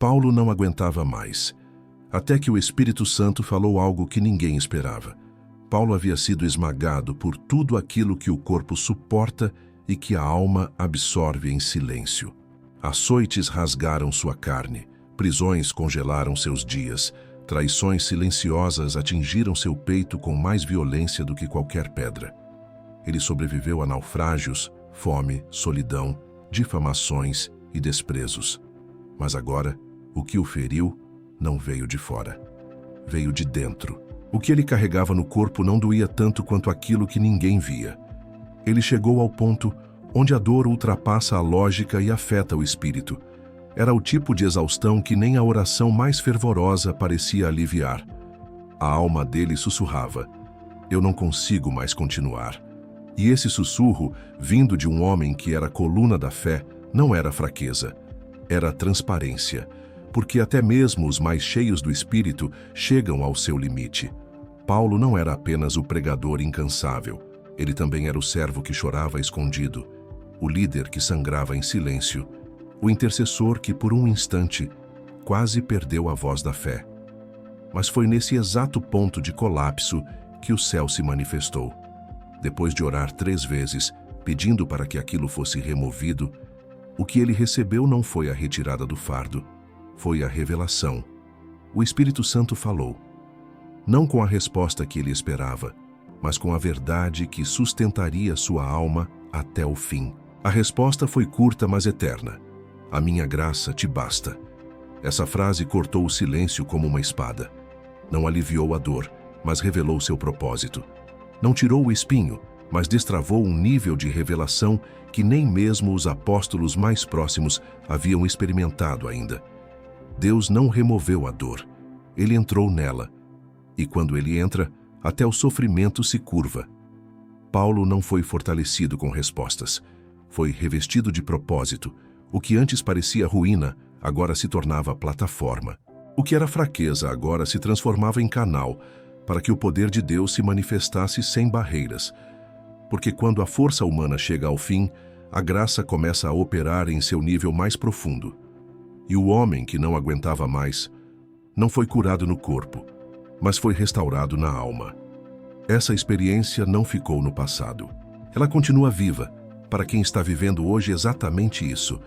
Paulo não aguentava mais, até que o Espírito Santo falou algo que ninguém esperava. Paulo havia sido esmagado por tudo aquilo que o corpo suporta e que a alma absorve em silêncio. Açoites rasgaram sua carne, prisões congelaram seus dias, traições silenciosas atingiram seu peito com mais violência do que qualquer pedra. Ele sobreviveu a naufrágios, fome, solidão, difamações e desprezos. Mas agora, o que o feriu não veio de fora. Veio de dentro. O que ele carregava no corpo não doía tanto quanto aquilo que ninguém via. Ele chegou ao ponto onde a dor ultrapassa a lógica e afeta o espírito. Era o tipo de exaustão que nem a oração mais fervorosa parecia aliviar. A alma dele sussurrava: "Eu não consigo mais continuar." E esse sussurro, vindo de um homem que era a coluna da fé, não era fraqueza, era transparência, porque até mesmo os mais cheios do espírito chegam ao seu limite. Paulo não era apenas o pregador incansável, ele também era o servo que chorava escondido, o líder que sangrava em silêncio, o intercessor que por um instante quase perdeu a voz da fé. Mas foi nesse exato ponto de colapso que o céu se manifestou. Depois de orar 3 vezes, pedindo para que aquilo fosse removido, o que ele recebeu não foi a retirada do fardo, foi a revelação. O Espírito Santo falou, não com a resposta que ele esperava, mas com a verdade que sustentaria sua alma até o fim. A resposta foi curta, mas eterna. A minha graça te basta. Essa frase cortou o silêncio como uma espada. Não aliviou a dor, mas revelou seu propósito. Não tirou o espinho, mas destravou um nível de revelação que nem mesmo os apóstolos mais próximos haviam experimentado ainda. Deus não removeu a dor, ele entrou nela. E quando ele entra, até o sofrimento se curva. Paulo não foi fortalecido com respostas. Foi revestido de propósito. O que antes parecia ruína, agora se tornava plataforma. O que era fraqueza, agora se transformava em canal, para que o poder de Deus se manifestasse sem barreiras. Porque quando a força humana chega ao fim, a graça começa a operar em seu nível mais profundo. E o homem que não aguentava mais, não foi curado no corpo, mas foi restaurado na alma. Essa experiência não ficou no passado. Ela continua viva, para quem está vivendo hoje exatamente isso.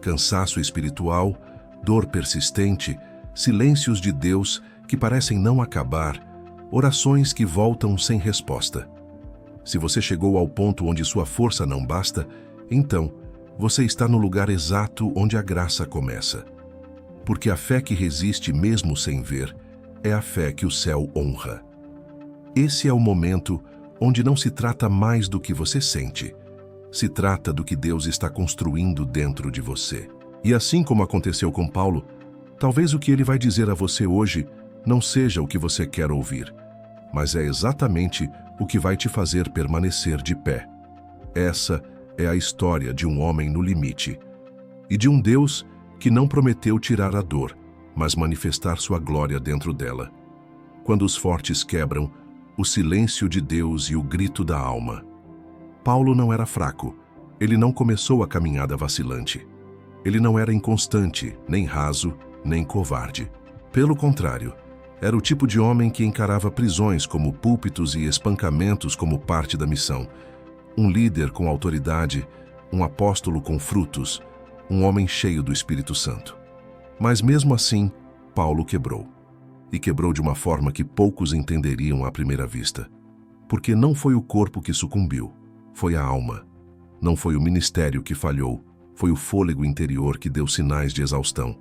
Cansaço espiritual, dor persistente, silêncios de Deus que parecem não acabar, orações que voltam sem resposta. Se você chegou ao ponto onde sua força não basta, então você está no lugar exato onde a graça começa. Porque a fé que resiste mesmo sem ver é a fé que o céu honra. Esse é o momento onde não se trata mais do que você sente, se trata do que Deus está construindo dentro de você. E assim como aconteceu com Paulo, talvez o que ele vai dizer a você hoje não seja o que você quer ouvir, mas é exatamente o que vai te fazer permanecer de pé. Essa é a história de um homem no limite e de um Deus que não prometeu tirar a dor, mas manifestar sua glória dentro dela. Quando os fortes quebram, o silêncio de Deus e o grito da alma. Paulo não era fraco, ele não começou a caminhada vacilante. Ele não era inconstante, nem raso, nem covarde. Pelo contrário, era o tipo de homem que encarava prisões como púlpitos e espancamentos como parte da missão. Um líder com autoridade, um apóstolo com frutos, um homem cheio do Espírito Santo. Mas mesmo assim, Paulo quebrou. E quebrou de uma forma que poucos entenderiam à primeira vista. Porque não foi o corpo que sucumbiu, foi a alma. Não foi o ministério que falhou, foi o fôlego interior que deu sinais de exaustão.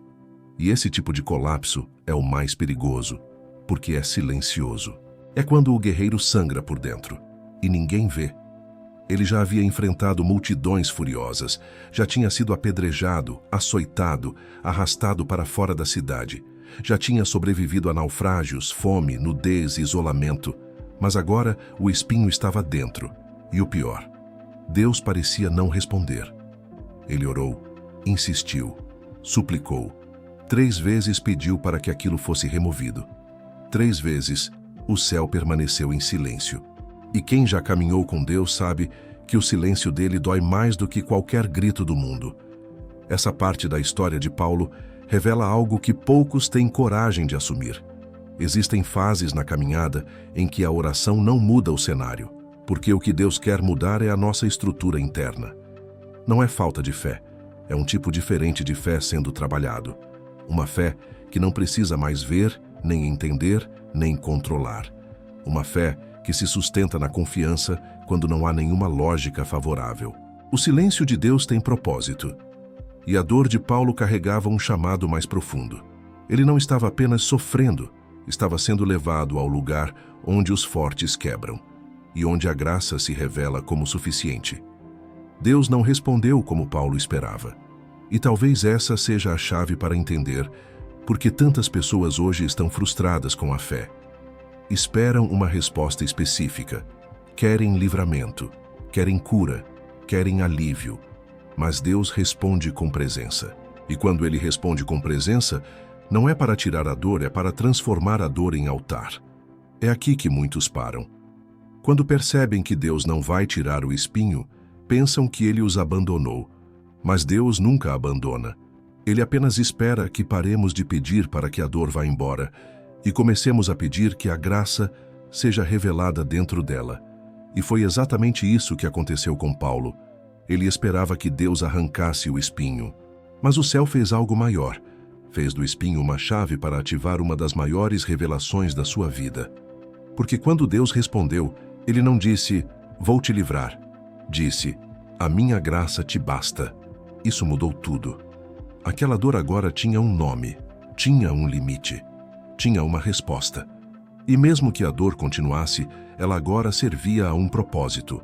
E esse tipo de colapso é o mais perigoso, porque é silencioso. É quando o guerreiro sangra por dentro, e ninguém vê. Ele já havia enfrentado multidões furiosas, já tinha sido apedrejado, açoitado, arrastado para fora da cidade. Já tinha sobrevivido a naufrágios, fome, nudez e isolamento. Mas agora o espinho estava dentro. E o pior, Deus parecia não responder. Ele orou, insistiu, suplicou. 3 vezes pediu para que aquilo fosse removido. 3 vezes o céu permaneceu em silêncio. E quem já caminhou com Deus sabe que o silêncio dele dói mais do que qualquer grito do mundo. Essa parte da história de Paulo revela algo que poucos têm coragem de assumir. Existem fases na caminhada em que a oração não muda o cenário, porque o que Deus quer mudar é a nossa estrutura interna. Não é falta de fé, é um tipo diferente de fé sendo trabalhado. Uma fé que não precisa mais ver, nem entender, nem controlar. Uma fé que se sustenta na confiança quando não há nenhuma lógica favorável. O silêncio de Deus tem propósito. E a dor de Paulo carregava um chamado mais profundo. Ele não estava apenas sofrendo, estava sendo levado ao lugar onde os fortes quebram e onde a graça se revela como suficiente. Deus não respondeu como Paulo esperava. E talvez essa seja a chave para entender por que tantas pessoas hoje estão frustradas com a fé. Esperam uma resposta específica, querem livramento, querem cura, querem alívio, mas Deus responde com presença. E quando Ele responde com presença, não é para tirar a dor, é para transformar a dor em altar. É aqui que muitos param. Quando percebem que Deus não vai tirar o espinho, pensam que Ele os abandonou. Mas Deus nunca abandona. Ele apenas espera que paremos de pedir para que a dor vá embora e comecemos a pedir que a graça seja revelada dentro dela. E foi exatamente isso que aconteceu com Paulo. Ele esperava que Deus arrancasse o espinho. Mas o céu fez algo maior. Fez do espinho uma chave para ativar uma das maiores revelações da sua vida. Porque quando Deus respondeu, Ele não disse, vou te livrar. Disse, a minha graça te basta. Isso mudou tudo. Aquela dor agora tinha um nome, tinha um limite, tinha uma resposta. E mesmo que a dor continuasse, ela agora servia a um propósito.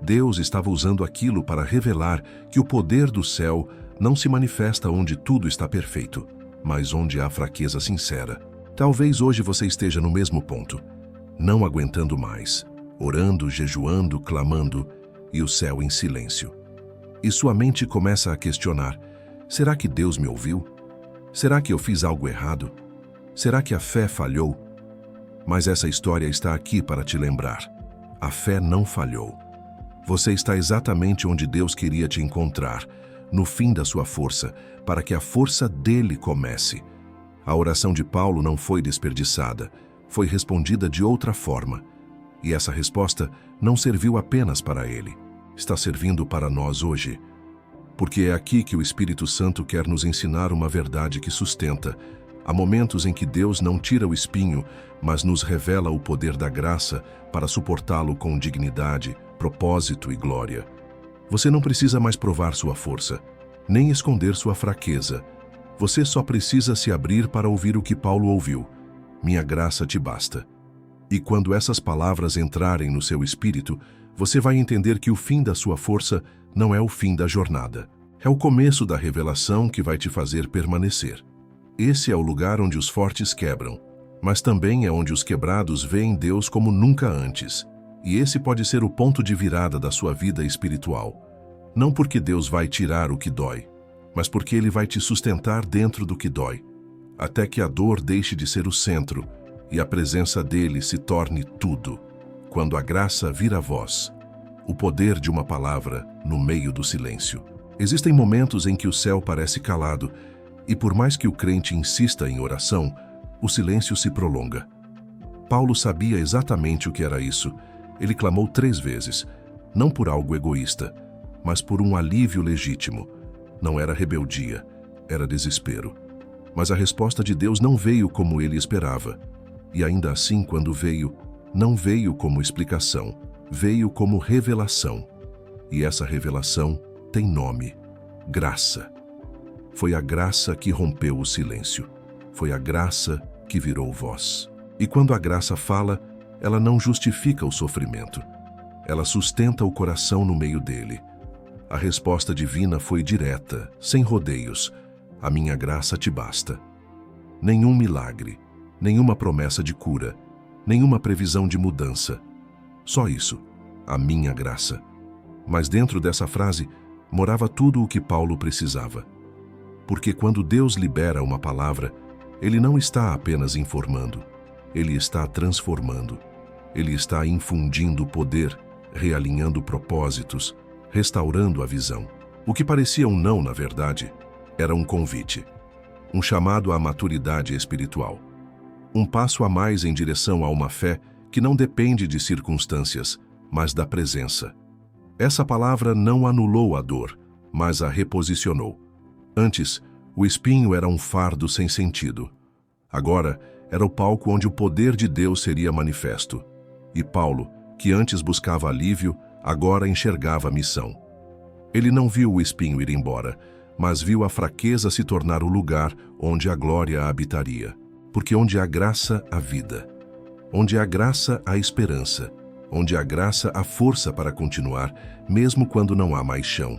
Deus estava usando aquilo para revelar que o poder do céu não se manifesta onde tudo está perfeito, mas onde há fraqueza sincera. Talvez hoje você esteja no mesmo ponto, não aguentando mais, orando, jejuando, clamando, e o céu em silêncio. E sua mente começa a questionar, será que Deus me ouviu? Será que eu fiz algo errado? Será que a fé falhou? Mas essa história está aqui para te lembrar. A fé não falhou. Você está exatamente onde Deus queria te encontrar, no fim da sua força, para que a força dele comece. A oração de Paulo não foi desperdiçada, foi respondida de outra forma. E essa resposta não serviu apenas para ele, está servindo para nós hoje. Porque é aqui que o Espírito Santo quer nos ensinar uma verdade que sustenta. Há momentos em que Deus não tira o espinho, mas nos revela o poder da graça para suportá-lo com dignidade, propósito e glória. Você não precisa mais provar sua força, nem esconder sua fraqueza. Você só precisa se abrir para ouvir o que Paulo ouviu. Minha graça te basta. E quando essas palavras entrarem no seu espírito, você vai entender que o fim da sua força não é o fim da jornada. É o começo da revelação que vai te fazer permanecer. Esse é o lugar onde os fortes quebram, mas também é onde os quebrados veem Deus como nunca antes. E esse pode ser o ponto de virada da sua vida espiritual. Não porque Deus vai tirar o que dói, mas porque Ele vai te sustentar dentro do que dói, até que a dor deixe de ser o centro e a presença dEle se torne tudo. Quando a graça vira voz, o poder de uma palavra no meio do silêncio. Existem momentos em que o céu parece calado, e por mais que o crente insista em oração, o silêncio se prolonga. Paulo sabia exatamente o que era isso. Ele clamou 3 vezes, não por algo egoísta, mas por um alívio legítimo. Não era rebeldia, era desespero. Mas a resposta de Deus não veio como ele esperava. E ainda assim, quando veio, não veio como explicação, veio como revelação. E essa revelação tem nome: graça. Foi a graça que rompeu o silêncio. Foi a graça que virou voz. E quando a graça fala, ela não justifica o sofrimento. Ela sustenta o coração no meio dele. A resposta divina foi direta, sem rodeios. A minha graça te basta. Nenhum milagre, nenhuma promessa de cura, nenhuma previsão de mudança. Só isso, a minha graça. Mas dentro dessa frase morava tudo o que Paulo precisava. Porque quando Deus libera uma palavra, Ele não está apenas informando, Ele está transformando. Ele está infundindo poder, realinhando propósitos, restaurando a visão. O que parecia um não, na verdade, era um convite. um chamado à maturidade espiritual. Um passo a mais em direção a uma fé que não depende de circunstâncias, mas da presença. Essa palavra não anulou a dor, mas a reposicionou. Antes, o espinho era um fardo sem sentido. Agora, era o palco onde o poder de Deus seria manifesto. E Paulo, que antes buscava alívio, agora enxergava a missão. Ele não viu o espinho ir embora, mas viu a fraqueza se tornar o lugar onde a glória habitaria. Porque onde há graça, há vida. Onde há graça, há esperança. Onde há graça, há força para continuar, mesmo quando não há mais chão.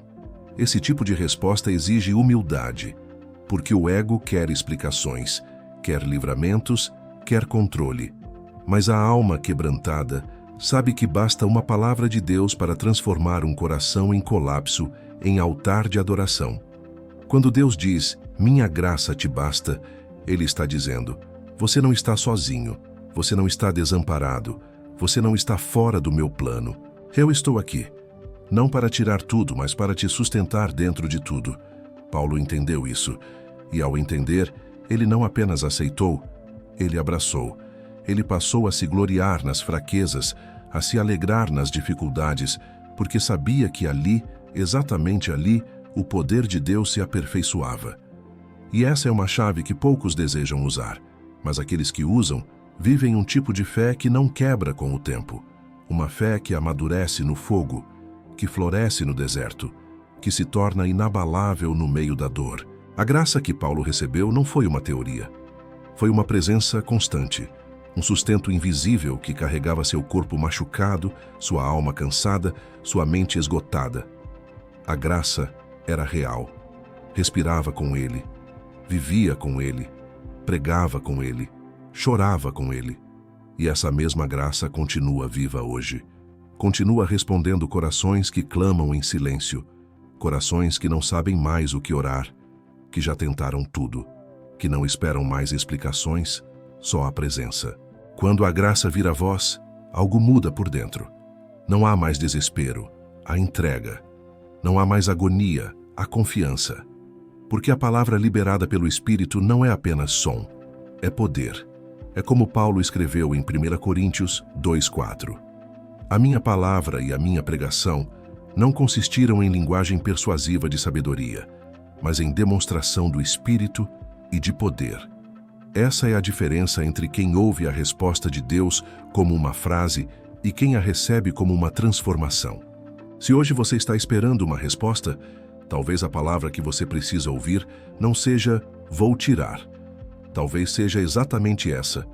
Esse tipo de resposta exige humildade, porque o ego quer explicações, quer livramentos, quer controle. Mas a alma quebrantada sabe que basta uma palavra de Deus para transformar um coração em colapso em altar de adoração. Quando Deus diz, minha graça te basta, Ele está dizendo, você não está sozinho, você não está desamparado, você não está fora do meu plano. Eu estou aqui, não para tirar tudo, mas para te sustentar dentro de tudo. Paulo entendeu isso, e ao entender, ele não apenas aceitou, ele abraçou. Ele passou a se gloriar nas fraquezas, a se alegrar nas dificuldades, porque sabia que ali, exatamente ali, o poder de Deus se aperfeiçoava. E essa é uma chave que poucos desejam usar, mas aqueles que usam vivem um tipo de fé que não quebra com o tempo, uma fé que amadurece no fogo, que floresce no deserto, que se torna inabalável no meio da dor. A graça que Paulo recebeu não foi uma teoria, foi uma presença constante, um sustento invisível que carregava seu corpo machucado, sua alma cansada, sua mente esgotada. A graça era real, respirava com ele, vivia com ele, pregava com ele, chorava com ele. E essa mesma graça continua viva hoje. Continua respondendo corações que clamam em silêncio, corações que não sabem mais o que orar, que já tentaram tudo, que não esperam mais explicações, só a presença. Quando a graça vira voz, algo muda por dentro. Não há mais desespero, há entrega. Não há mais agonia, há confiança. Porque a palavra liberada pelo Espírito não é apenas som, é poder. É como Paulo escreveu em 1 Coríntios 2:4. A minha palavra e a minha pregação não consistiram em linguagem persuasiva de sabedoria, mas em demonstração do Espírito e de poder. Essa é a diferença entre quem ouve a resposta de Deus como uma frase e quem a recebe como uma transformação. Se hoje você está esperando uma resposta, talvez a palavra que você precisa ouvir não seja "vou tirar". Talvez seja exatamente essa: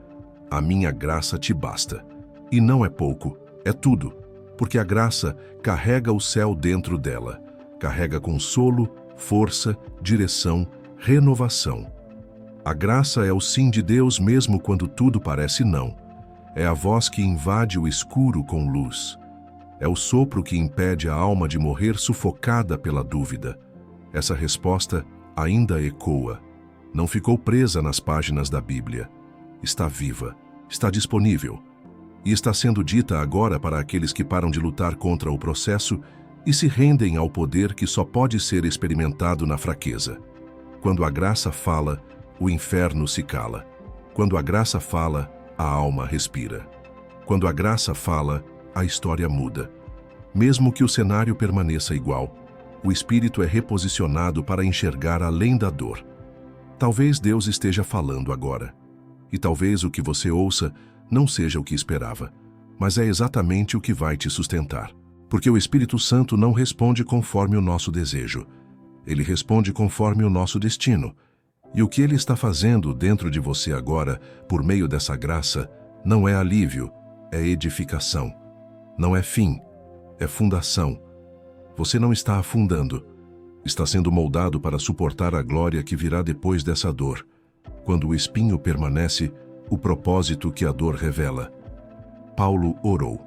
a minha graça te basta. E não é pouco, é tudo, porque a graça carrega o céu dentro dela, carrega consolo, força, direção, renovação. A graça é o sim de Deus mesmo quando tudo parece não. É a voz que invade o escuro com luz. É o sopro que impede a alma de morrer sufocada pela dúvida. Essa resposta ainda ecoa. Não ficou presa nas páginas da Bíblia. Está viva, está disponível. E está sendo dita agora para aqueles que param de lutar contra o processo e se rendem ao poder que só pode ser experimentado na fraqueza. Quando a graça fala, o inferno se cala. Quando a graça fala, a alma respira. Quando a graça fala, a história muda. Mesmo que o cenário permaneça igual, o espírito é reposicionado para enxergar além da dor. Talvez Deus esteja falando agora. E talvez o que você ouça não seja o que esperava, mas é exatamente o que vai te sustentar. Porque o Espírito Santo não responde conforme o nosso desejo. Ele responde conforme o nosso destino. E o que Ele está fazendo dentro de você agora, por meio dessa graça, não é alívio, é edificação. Não é fim, é fundação. Você não está afundando. Está sendo moldado para suportar a glória que virá depois dessa dor. Quando o espinho permanece, o propósito que a dor revela. Paulo orou.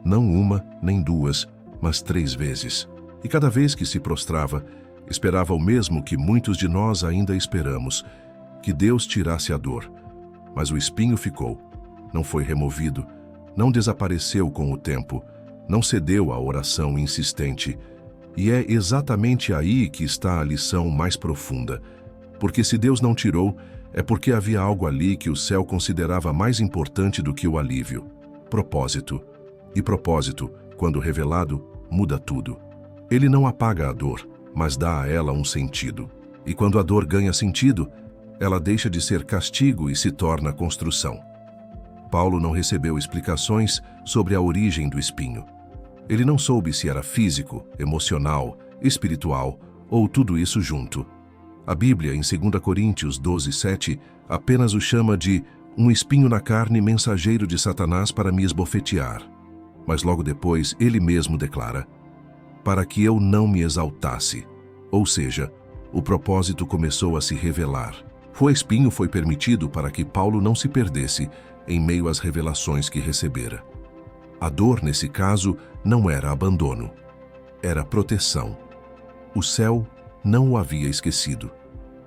Não uma, nem duas, mas 3 vezes. E cada vez que se prostrava, esperava o mesmo que muitos de nós ainda esperamos, que Deus tirasse a dor. Mas o espinho ficou, não foi removido, não desapareceu com o tempo, não cedeu à oração insistente. E é exatamente aí que está a lição mais profunda. Porque se Deus não tirou, é porque havia algo ali que o céu considerava mais importante do que o alívio. Propósito. E propósito, quando revelado, muda tudo. Ele não apaga a dor, mas dá a ela um sentido. E quando a dor ganha sentido, ela deixa de ser castigo e se torna construção. Paulo não recebeu explicações sobre a origem do espinho. Ele não soube se era físico, emocional, espiritual ou tudo isso junto. A Bíblia, em 2 Coríntios 12:7, apenas o chama de um espinho na carne mensageiro de Satanás para me esbofetear. Mas logo depois ele mesmo declara: para que eu não me exaltasse. Ou seja, o propósito começou a se revelar. O espinho foi permitido para que Paulo não se perdesse em meio às revelações que recebera. A dor, nesse caso, não era abandono. Era proteção. O céu não o havia esquecido.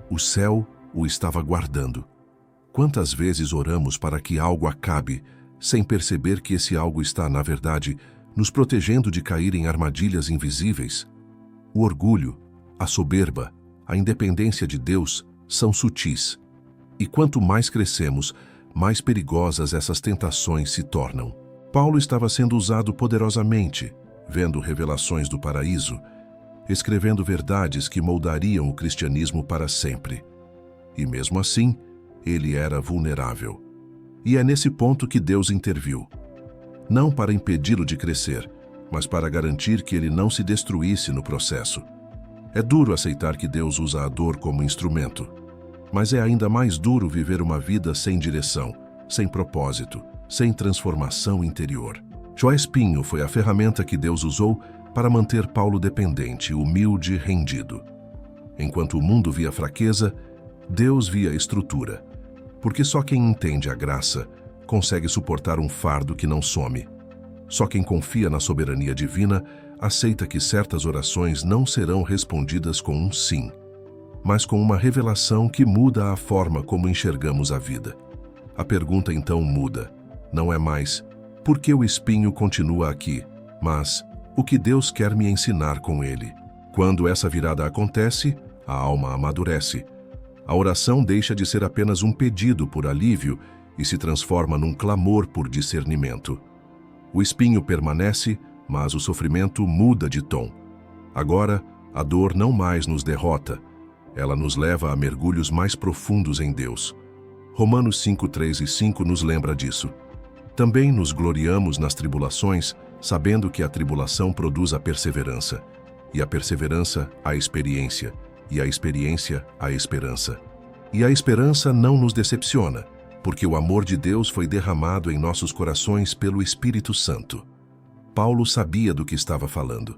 O céu o estava guardando. Quantas vezes oramos para que algo acabe, sem perceber que esse algo está, na verdade, nos protegendo de cair em armadilhas invisíveis? O orgulho, a soberba, a independência de Deus são sutis. E quanto mais crescemos, mais perigosas essas tentações se tornam. Paulo estava sendo usado poderosamente, vendo revelações do paraíso, escrevendo verdades que moldariam o cristianismo para sempre. E mesmo assim, ele era vulnerável. E é nesse ponto que Deus interviu. Não para impedi-lo de crescer, mas para garantir que ele não se destruísse no processo. É duro aceitar que Deus usa a dor como instrumento, mas é ainda mais duro viver uma vida sem direção, sem propósito, sem transformação interior. O espinho foi a ferramenta que Deus usou para manter Paulo dependente, humilde, rendido. Enquanto o mundo via fraqueza, Deus via estrutura, porque só quem entende a graça consegue suportar um fardo que não some. Só quem confia na soberania divina aceita que certas orações não serão respondidas com um sim, mas com uma revelação que muda a forma como enxergamos a vida. A pergunta então muda. Não é mais, por que o espinho continua aqui? Mas, o que Deus quer me ensinar com ele? Quando essa virada acontece, a alma amadurece. A oração deixa de ser apenas um pedido por alívio e se transforma num clamor por discernimento. O espinho permanece, mas o sofrimento muda de tom. Agora, a dor não mais nos derrota. Ela nos leva a mergulhos mais profundos em Deus. Romanos 5:3 e 5 nos lembra disso. Também nos gloriamos nas tribulações, sabendo que a tribulação produz a perseverança, e a perseverança, a experiência, e a experiência, a esperança. E a esperança não nos decepciona, porque o amor de Deus foi derramado em nossos corações pelo Espírito Santo. Paulo sabia do que estava falando.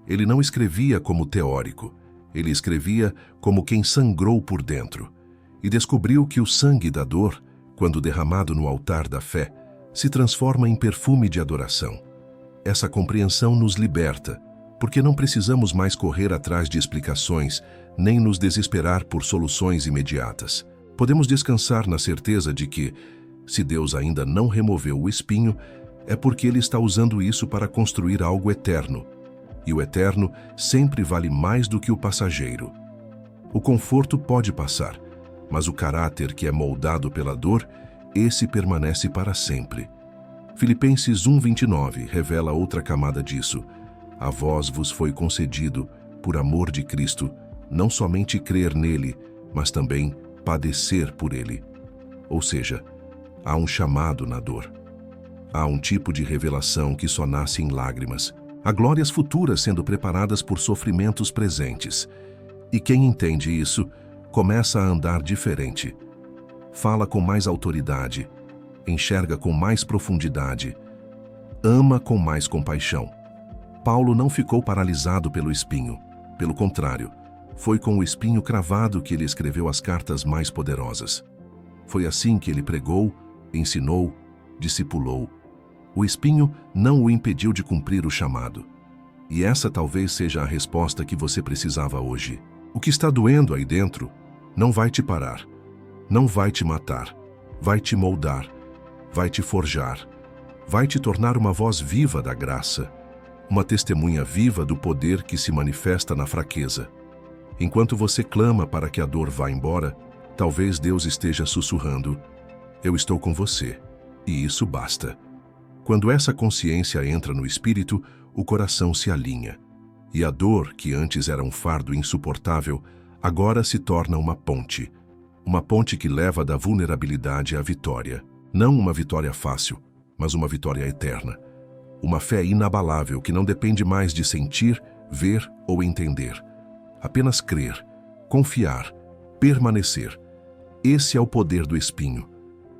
Ele não escrevia como teórico, ele escrevia como quem sangrou por dentro, e descobriu que o sangue da dor, quando derramado no altar da fé, se transforma em perfume de adoração. Essa compreensão nos liberta, porque não precisamos mais correr atrás de explicações, nem nos desesperar por soluções imediatas. Podemos descansar na certeza de que, se Deus ainda não removeu o espinho, é porque Ele está usando isso para construir algo eterno. E o eterno sempre vale mais do que o passageiro. O conforto pode passar, mas o caráter que é moldado pela dor, esse permanece para sempre. Filipenses 1:29 revela outra camada disso. A vós vos foi concedido, por amor de Cristo, não somente crer nele, mas também padecer por ele. Ou seja, há um chamado na dor. Há um tipo de revelação que só nasce em lágrimas. Há glórias futuras sendo preparadas por sofrimentos presentes. E quem entende isso, começa a andar diferente. Fala com mais autoridade, enxerga com mais profundidade, ama com mais compaixão. Paulo não ficou paralisado pelo espinho. Pelo contrário, foi com o espinho cravado que ele escreveu as cartas mais poderosas. Foi assim que ele pregou, ensinou, discipulou. O espinho não o impediu de cumprir o chamado. E essa talvez seja a resposta que você precisava hoje. O que está doendo aí dentro não vai te parar, não vai te matar, vai te moldar, vai te forjar, vai te tornar uma voz viva da graça, uma testemunha viva do poder que se manifesta na fraqueza. Enquanto você clama para que a dor vá embora, talvez Deus esteja sussurrando: eu estou com você, e isso basta. Quando essa consciência entra no espírito, o coração se alinha. E a dor, que antes era um fardo insuportável, agora se torna uma ponte. Uma ponte que leva da vulnerabilidade à vitória. Não uma vitória fácil, mas uma vitória eterna. Uma fé inabalável que não depende mais de sentir, ver ou entender. Apenas crer, confiar, permanecer. Esse é o poder do espinho.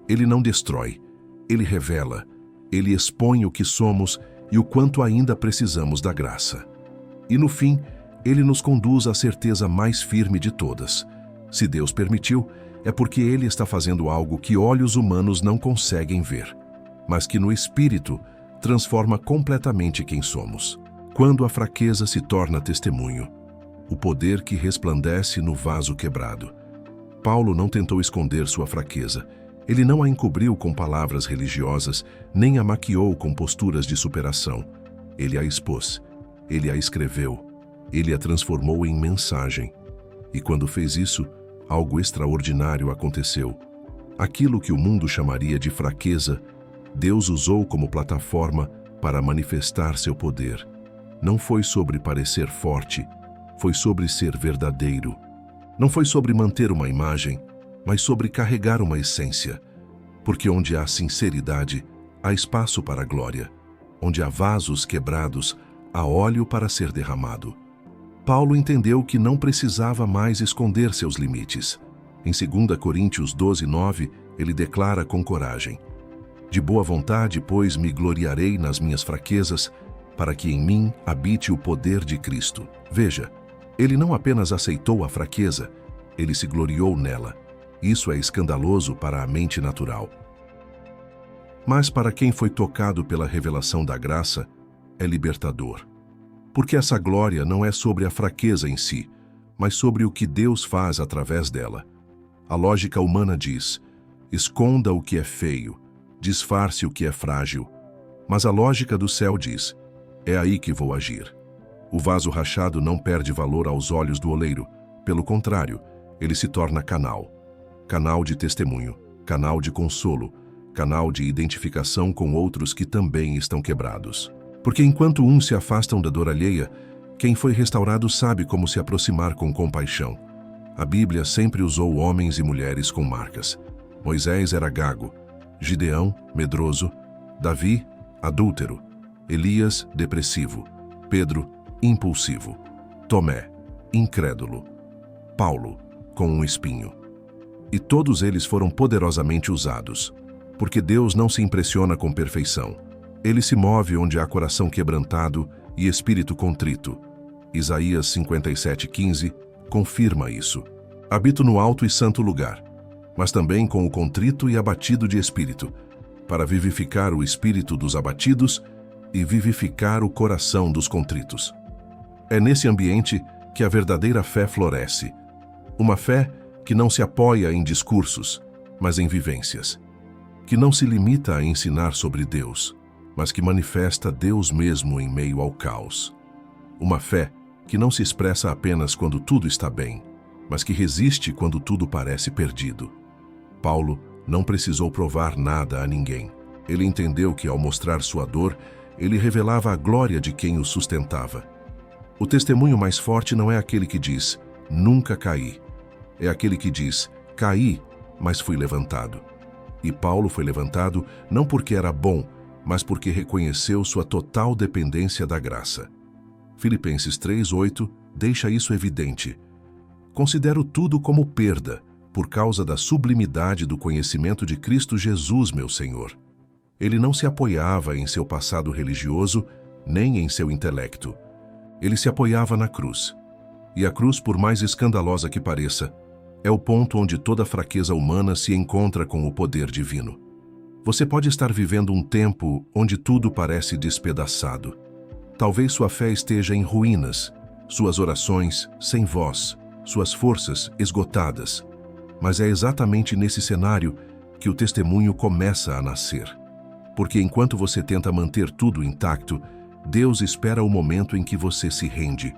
Ele não destrói, ele revela, ele expõe o que somos e o quanto ainda precisamos da graça. E no fim, ele nos conduz à certeza mais firme de todas. Se Deus permitiu, é porque ele está fazendo algo que olhos humanos não conseguem ver, mas que no espírito transforma completamente quem somos. Quando a fraqueza se torna testemunho, o poder que resplandece no vaso quebrado. Paulo não tentou esconder sua fraqueza. Ele não a encobriu com palavras religiosas, nem a maquiou com posturas de superação. Ele a expôs, ele a escreveu, ele a transformou em mensagem. E quando fez isso, algo extraordinário aconteceu. Aquilo que o mundo chamaria de fraqueza, Deus usou como plataforma para manifestar seu poder. Não foi sobre parecer forte, foi sobre ser verdadeiro. Não foi sobre manter uma imagem, mas sobre carregar uma essência. Porque onde há sinceridade, há espaço para a glória. Onde há vasos quebrados, há óleo para ser derramado. Paulo entendeu que não precisava mais esconder seus limites. Em 2 Coríntios 12:9, ele declara com coragem: de boa vontade, pois, me gloriarei nas minhas fraquezas, para que em mim habite o poder de Cristo. Veja, ele não apenas aceitou a fraqueza, ele se gloriou nela. Isso é escandaloso para a mente natural. Mas para quem foi tocado pela revelação da graça, é libertador. Porque essa glória não é sobre a fraqueza em si, mas sobre o que Deus faz através dela. A lógica humana diz: esconda o que é feio, disfarce o que é frágil. Mas a lógica do céu diz: é aí que vou agir. O vaso rachado não perde valor aos olhos do oleiro. Pelo contrário, ele se torna canal. Canal de testemunho, canal de consolo, canal de identificação com outros que também estão quebrados. Porque enquanto uns se afastam da dor alheia, quem foi restaurado sabe como se aproximar com compaixão. A Bíblia sempre usou homens e mulheres com marcas. Moisés era gago, Gideão, medroso, Davi, adúltero, Elias, depressivo, Pedro, impulsivo, Tomé, incrédulo, Paulo, com um espinho. E todos eles foram poderosamente usados, porque Deus não se impressiona com perfeição. Ele se move onde há coração quebrantado e espírito contrito. Isaías 57:15 confirma isso. Habito no alto e santo lugar, mas também com o contrito e abatido de espírito, para vivificar o espírito dos abatidos e vivificar o coração dos contritos. É nesse ambiente que a verdadeira fé floresce. Uma fé que não se apoia em discursos, mas em vivências. Que não se limita a ensinar sobre Deus, mas que manifesta Deus mesmo em meio ao caos. Uma fé que não se expressa apenas quando tudo está bem, mas que resiste quando tudo parece perdido. Paulo não precisou provar nada a ninguém. Ele entendeu que, ao mostrar sua dor, ele revelava a glória de quem o sustentava. O testemunho mais forte não é aquele que diz, nunca caí. É aquele que diz, caí, mas fui levantado. E Paulo foi levantado não porque era bom, mas porque reconheceu sua total dependência da graça. Filipenses 3:8 deixa isso evidente. Considero tudo como perda, por causa da sublimidade do conhecimento de Cristo Jesus, meu Senhor. Ele não se apoiava em seu passado religioso, nem em seu intelecto. Ele se apoiava na cruz. E a cruz, por mais escandalosa que pareça, é o ponto onde toda fraqueza humana se encontra com o poder divino. Você pode estar vivendo um tempo onde tudo parece despedaçado. Talvez sua fé esteja em ruínas, suas orações sem voz, suas forças esgotadas. Mas é exatamente nesse cenário que o testemunho começa a nascer. Porque enquanto você tenta manter tudo intacto, Deus espera o momento em que você se rende.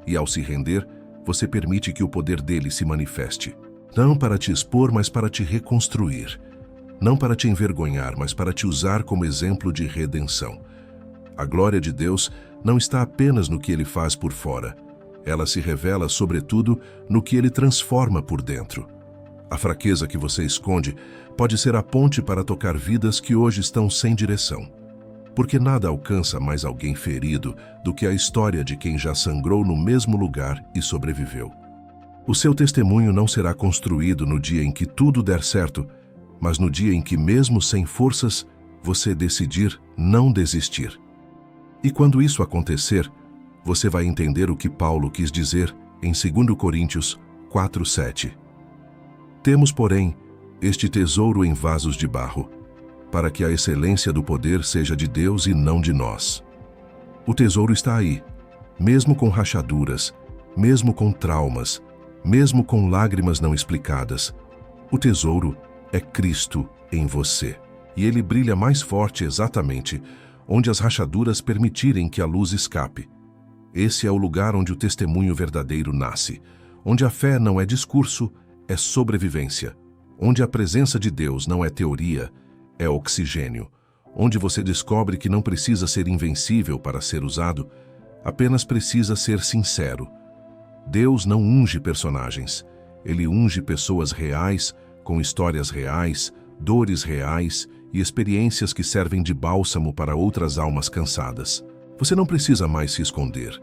E ao se render, você permite que o poder dele se manifeste. Não para te expor, mas para te reconstruir. Não para te envergonhar, mas para te usar como exemplo de redenção. A glória de Deus não está apenas no que ele faz por fora. Ela se revela, sobretudo, no que ele transforma por dentro. A fraqueza que você esconde pode ser a ponte para tocar vidas que hoje estão sem direção. Porque nada alcança mais alguém ferido do que a história de quem já sangrou no mesmo lugar e sobreviveu. O seu testemunho não será construído no dia em que tudo der certo, mas no dia em que, mesmo sem forças, você decidir não desistir. E quando isso acontecer, você vai entender o que Paulo quis dizer em 2 Coríntios 4:7. Temos, porém, este tesouro em vasos de barro, para que a excelência do poder seja de Deus e não de nós. O tesouro está aí, mesmo com rachaduras, mesmo com traumas, mesmo com lágrimas não explicadas. O tesouro é Cristo em você, e ele brilha mais forte exatamente onde as rachaduras permitirem que a luz escape. Esse é o lugar onde o testemunho verdadeiro nasce, onde a fé não é discurso, é sobrevivência, onde a presença de Deus não é teoria, é oxigênio, onde você descobre que não precisa ser invencível para ser usado, apenas precisa ser sincero. Deus não unge personagens, ele unge pessoas reais, com histórias reais, dores reais e experiências que servem de bálsamo para outras almas cansadas. Você não precisa mais se esconder,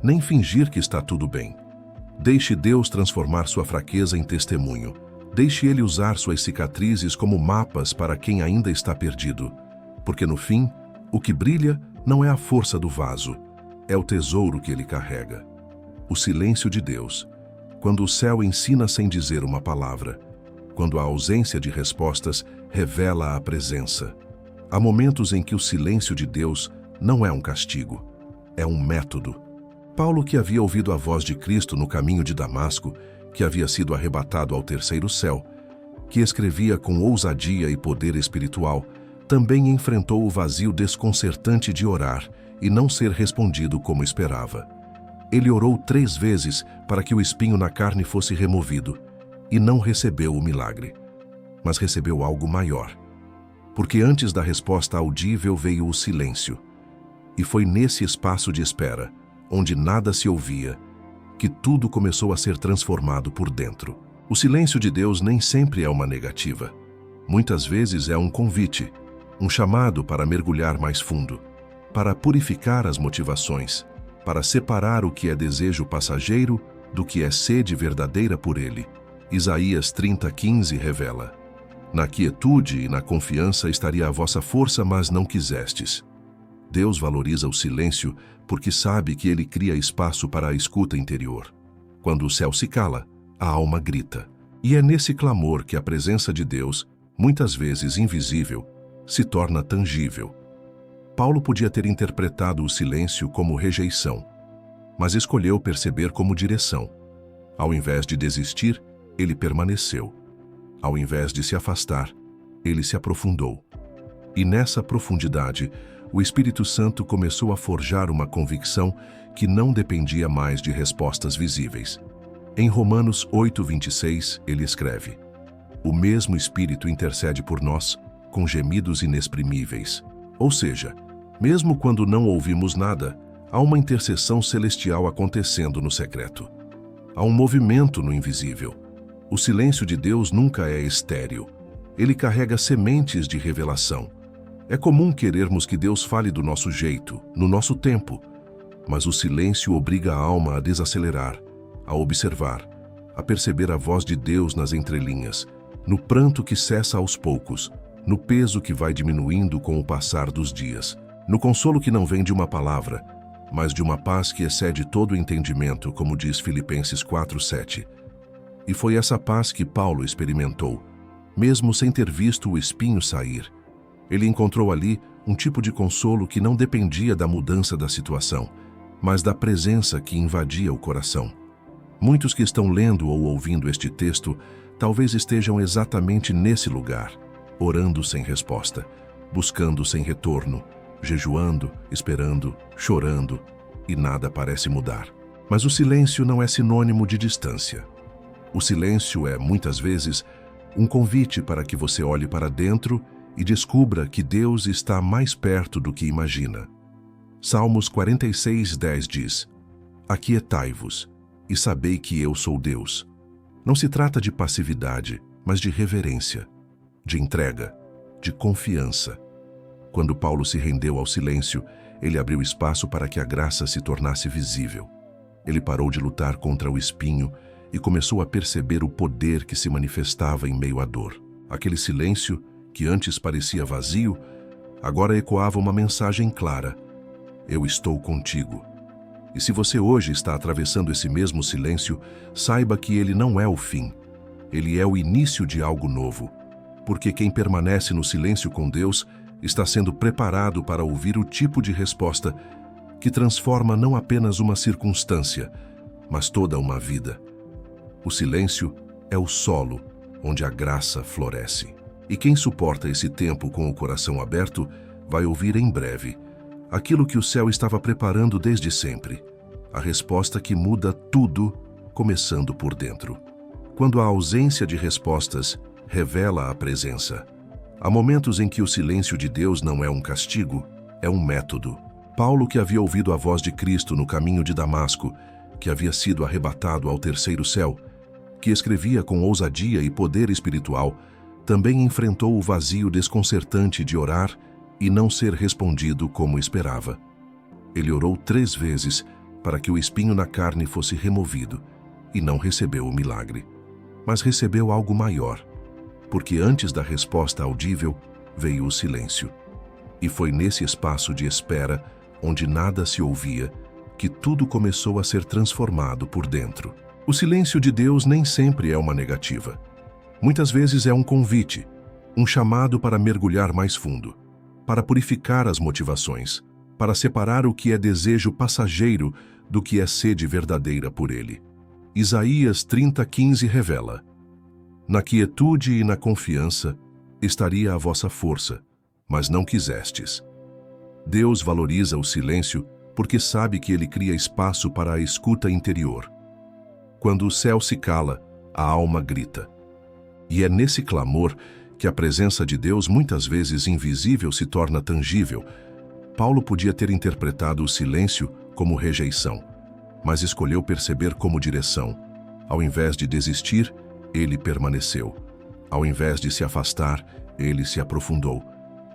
nem fingir que está tudo bem. Deixe Deus transformar sua fraqueza em testemunho. Deixe Ele usar suas cicatrizes como mapas para quem ainda está perdido. Porque no fim, o que brilha não é a força do vaso, é o tesouro que ele carrega. O silêncio de Deus, quando o céu ensina sem dizer uma palavra, quando a ausência de respostas revela a presença. Há momentos em que o silêncio de Deus não é um castigo, é um método. Paulo, que havia ouvido a voz de Cristo no caminho de Damasco, que havia sido arrebatado ao terceiro céu, que escrevia com ousadia e poder espiritual, também enfrentou o vazio desconcertante de orar e não ser respondido como esperava. Ele orou 3 vezes para que o espinho na carne fosse removido e não recebeu o milagre, mas recebeu algo maior. Porque antes da resposta audível veio o silêncio, e foi nesse espaço de espera, onde nada se ouvia, que tudo começou a ser transformado por dentro. O silêncio de Deus nem sempre é uma negativa. Muitas vezes é um convite, um chamado para mergulhar mais fundo, para purificar as motivações, para separar o que é desejo passageiro do que é sede verdadeira por Ele. Isaías 30:15 revela: Na quietude e na confiança estaria a vossa força, mas não quisestes. Deus valoriza o silêncio porque sabe que ele cria espaço para a escuta interior. Quando o céu se cala, a alma grita. E é nesse clamor que a presença de Deus, muitas vezes invisível, se torna tangível. Paulo podia ter interpretado o silêncio como rejeição, mas escolheu perceber como direção. Ao invés de desistir, ele permaneceu. Ao invés de se afastar, ele se aprofundou. E nessa profundidade, o Espírito Santo começou a forjar uma convicção que não dependia mais de respostas visíveis. Em Romanos 8:26, ele escreve: O mesmo Espírito intercede por nós, com gemidos inexprimíveis. Ou seja, mesmo quando não ouvimos nada, há uma intercessão celestial acontecendo no secreto. Há um movimento no invisível. O silêncio de Deus nunca é estéril. Ele carrega sementes de revelação. É comum querermos que Deus fale do nosso jeito, no nosso tempo, mas o silêncio obriga a alma a desacelerar, a observar, a perceber a voz de Deus nas entrelinhas, no pranto que cessa aos poucos, no peso que vai diminuindo com o passar dos dias, no consolo que não vem de uma palavra, mas de uma paz que excede todo o entendimento, como diz Filipenses 4:7. E foi essa paz que Paulo experimentou, mesmo sem ter visto o espinho sair. Ele encontrou ali um tipo de consolo que não dependia da mudança da situação, mas da presença que invadia o coração. Muitos que estão lendo ou ouvindo este texto talvez estejam exatamente nesse lugar, orando sem resposta, buscando sem retorno, jejuando, esperando, chorando, e nada parece mudar. Mas o silêncio não é sinônimo de distância. O silêncio é, muitas vezes, um convite para que você olhe para dentro e descubra que Deus está mais perto do que imagina. Salmos 46:10 diz: Aquietai-vos e sabei que eu sou Deus. Não se trata de passividade, mas de reverência, de entrega, de confiança. Quando Paulo se rendeu ao silêncio, ele abriu espaço para que a graça se tornasse visível. Ele parou de lutar contra o espinho e começou a perceber o poder que se manifestava em meio à dor. Aquele silêncio, que antes parecia vazio, agora ecoava uma mensagem clara: eu estou contigo. E se você hoje está atravessando esse mesmo silêncio, saiba que ele não é o fim. Ele é o início de algo novo. Porque quem permanece no silêncio com Deus está sendo preparado para ouvir o tipo de resposta que transforma não apenas uma circunstância, mas toda uma vida. O silêncio é o solo onde a graça floresce. E quem suporta esse tempo com o coração aberto vai ouvir em breve aquilo que o céu estava preparando desde sempre, a resposta que muda tudo, começando por dentro. Quando a ausência de respostas revela a presença, há momentos em que o silêncio de Deus não é um castigo, é um método. Paulo, que havia ouvido a voz de Cristo no caminho de Damasco, que havia sido arrebatado ao terceiro céu, que escrevia com ousadia e poder espiritual, também enfrentou o vazio desconcertante de orar e não ser respondido como esperava. Ele orou 3 vezes para que o espinho na carne fosse removido e não recebeu o milagre. Mas recebeu algo maior, porque antes da resposta audível veio o silêncio. E foi nesse espaço de espera, onde nada se ouvia, que tudo começou a ser transformado por dentro. O silêncio de Deus nem sempre é uma negativa. Muitas vezes é um convite, um chamado para mergulhar mais fundo, para purificar as motivações, para separar o que é desejo passageiro do que é sede verdadeira por Ele. Isaías 30:15 revela: Na quietude e na confiança estaria a vossa força, mas não quisestes. Deus valoriza o silêncio porque sabe que ele cria espaço para a escuta interior. Quando o céu se cala, a alma grita. E é nesse clamor que a presença de Deus, muitas vezes invisível, se torna tangível. Paulo podia ter interpretado o silêncio como rejeição, mas escolheu perceber como direção. Ao invés de desistir, ele permaneceu. Ao invés de se afastar, ele se aprofundou.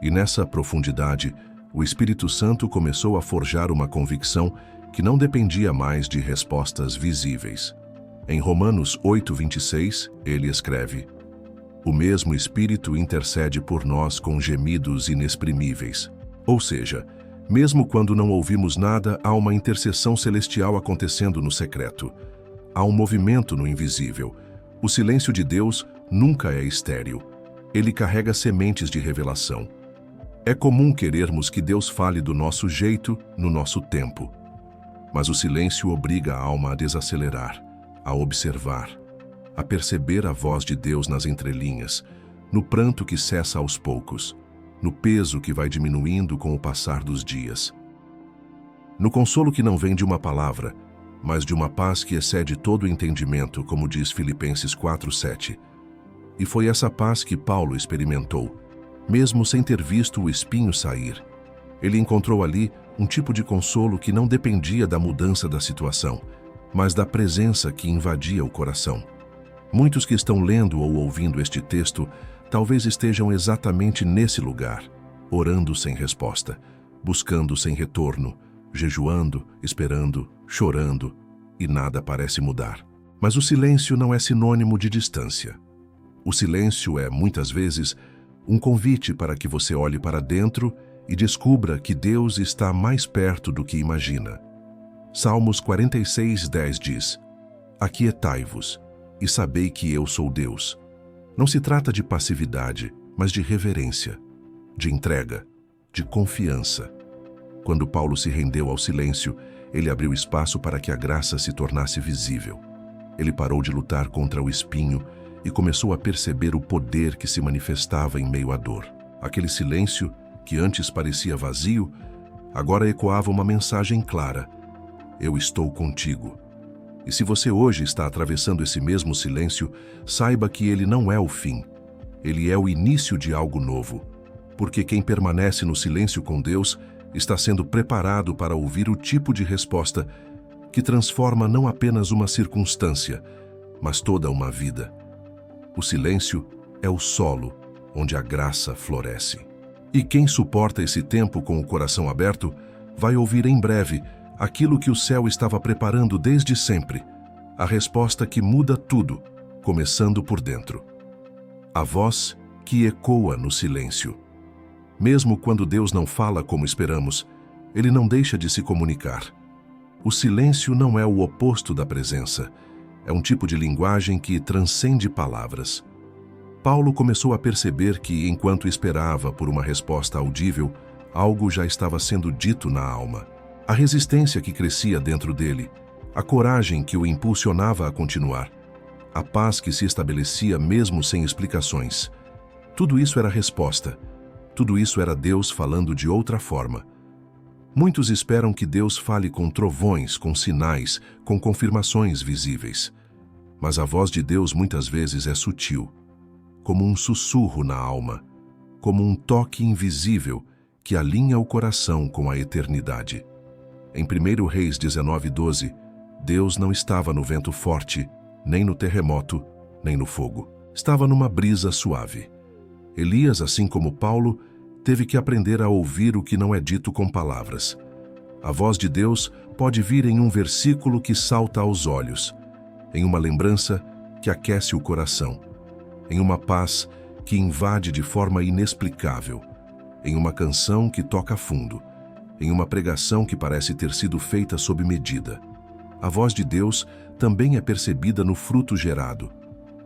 E nessa profundidade, o Espírito Santo começou a forjar uma convicção que não dependia mais de respostas visíveis. Em Romanos 8:26, ele escreve: O mesmo Espírito intercede por nós com gemidos inexprimíveis. Ou seja, mesmo quando não ouvimos nada, há uma intercessão celestial acontecendo no secreto. Há um movimento no invisível. O silêncio de Deus nunca é estéril. Ele carrega sementes de revelação. É comum querermos que Deus fale do nosso jeito, no nosso tempo. Mas o silêncio obriga a alma a desacelerar, a observar, a perceber a voz de Deus nas entrelinhas, no pranto que cessa aos poucos, no peso que vai diminuindo com o passar dos dias, no consolo que não vem de uma palavra, mas de uma paz que excede todo o entendimento, como diz Filipenses 4:7. E foi essa paz que Paulo experimentou, mesmo sem ter visto o espinho sair. Ele encontrou ali um tipo de consolo que não dependia da mudança da situação, mas da presença que invadia o coração. Muitos que estão lendo ou ouvindo este texto talvez estejam exatamente nesse lugar, orando sem resposta, buscando sem retorno, jejuando, esperando, chorando, e nada parece mudar. Mas o silêncio não é sinônimo de distância. O silêncio é, muitas vezes, um convite para que você olhe para dentro e descubra que Deus está mais perto do que imagina. Salmos 46:10 diz: Aquietai-vos e sabei que eu sou Deus. Não se trata de passividade, mas de reverência, de entrega, de confiança. Quando Paulo se rendeu ao silêncio, ele abriu espaço para que a graça se tornasse visível. Ele parou de lutar contra o espinho e começou a perceber o poder que se manifestava em meio à dor. Aquele silêncio, que antes parecia vazio, agora ecoava uma mensagem clara: eu estou contigo. E se você hoje está atravessando esse mesmo silêncio, saiba que ele não é o fim. Ele é o início de algo novo. Porque quem permanece no silêncio com Deus está sendo preparado para ouvir o tipo de resposta que transforma não apenas uma circunstância, mas toda uma vida. O silêncio é o solo onde a graça floresce. E quem suporta esse tempo com o coração aberto vai ouvir em breve aquilo que o céu estava preparando desde sempre, a resposta que muda tudo, começando por dentro. A voz que ecoa no silêncio. Mesmo quando Deus não fala como esperamos, Ele não deixa de se comunicar. O silêncio não é o oposto da presença. É um tipo de linguagem que transcende palavras. Paulo começou a perceber que, enquanto esperava por uma resposta audível, algo já estava sendo dito na alma. A resistência que crescia dentro dele, a coragem que o impulsionava a continuar, a paz que se estabelecia mesmo sem explicações. Tudo isso era resposta. Tudo isso era Deus falando de outra forma. Muitos esperam que Deus fale com trovões, com sinais, com confirmações visíveis. Mas a voz de Deus muitas vezes é sutil, como um sussurro na alma, como um toque invisível que alinha o coração com a eternidade. Em 1 Reis 19:12, Deus não estava no vento forte, nem no terremoto, nem no fogo. Estava numa brisa suave. Elias, assim como Paulo, teve que aprender a ouvir o que não é dito com palavras. A voz de Deus pode vir em um versículo que salta aos olhos, em uma lembrança que aquece o coração, em uma paz que invade de forma inexplicável, em uma canção que toca fundo, em uma pregação que parece ter sido feita sob medida. A voz de Deus também é percebida no fruto gerado: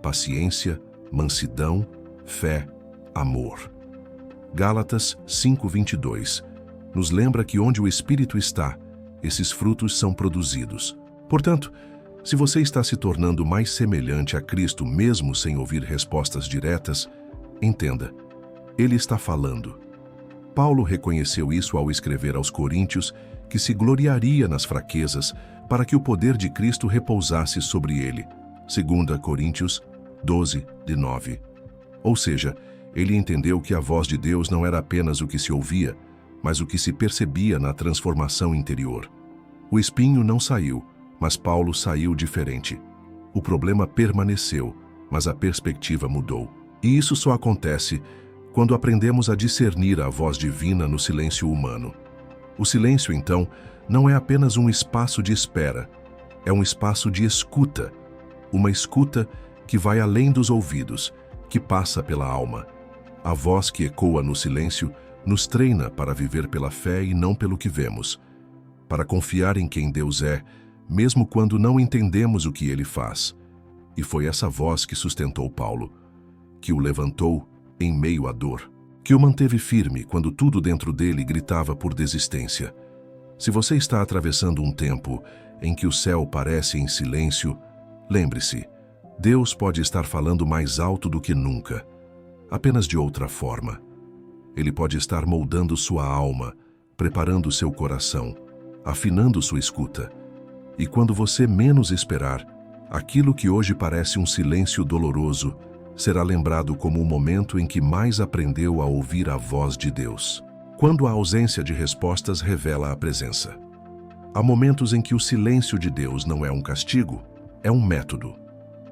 paciência, mansidão, fé, amor. Gálatas 5:22 nos lembra que onde o Espírito está, esses frutos são produzidos. Portanto, se você está se tornando mais semelhante a Cristo mesmo sem ouvir respostas diretas, entenda, Ele está falando. Paulo reconheceu isso ao escrever aos Coríntios que se gloriaria nas fraquezas para que o poder de Cristo repousasse sobre ele. 2 Coríntios 12:9. Ou seja, ele entendeu que a voz de Deus não era apenas o que se ouvia, mas o que se percebia na transformação interior. O espinho não saiu, mas Paulo saiu diferente. O problema permaneceu, mas a perspectiva mudou. E isso só acontece quando aprendemos a discernir a voz divina no silêncio humano. O silêncio, então, não é apenas um espaço de espera, é um espaço de escuta. Uma escuta que vai além dos ouvidos, que passa pela alma. A voz que ecoa no silêncio nos treina para viver pela fé e não pelo que vemos, para confiar em quem Deus é, mesmo quando não entendemos o que Ele faz. E foi essa voz que sustentou Paulo, que o levantou em meio à dor, que o manteve firme quando tudo dentro dele gritava por desistência. Se você está atravessando um tempo em que o céu parece em silêncio, lembre-se, Deus pode estar falando mais alto do que nunca, apenas de outra forma. Ele pode estar moldando sua alma, preparando seu coração, afinando sua escuta. E quando você menos esperar, aquilo que hoje parece um silêncio doloroso será lembrado como o momento em que mais aprendeu a ouvir a voz de Deus. Quando a ausência de respostas revela a presença. Há momentos em que o silêncio de Deus não é um castigo, é um método.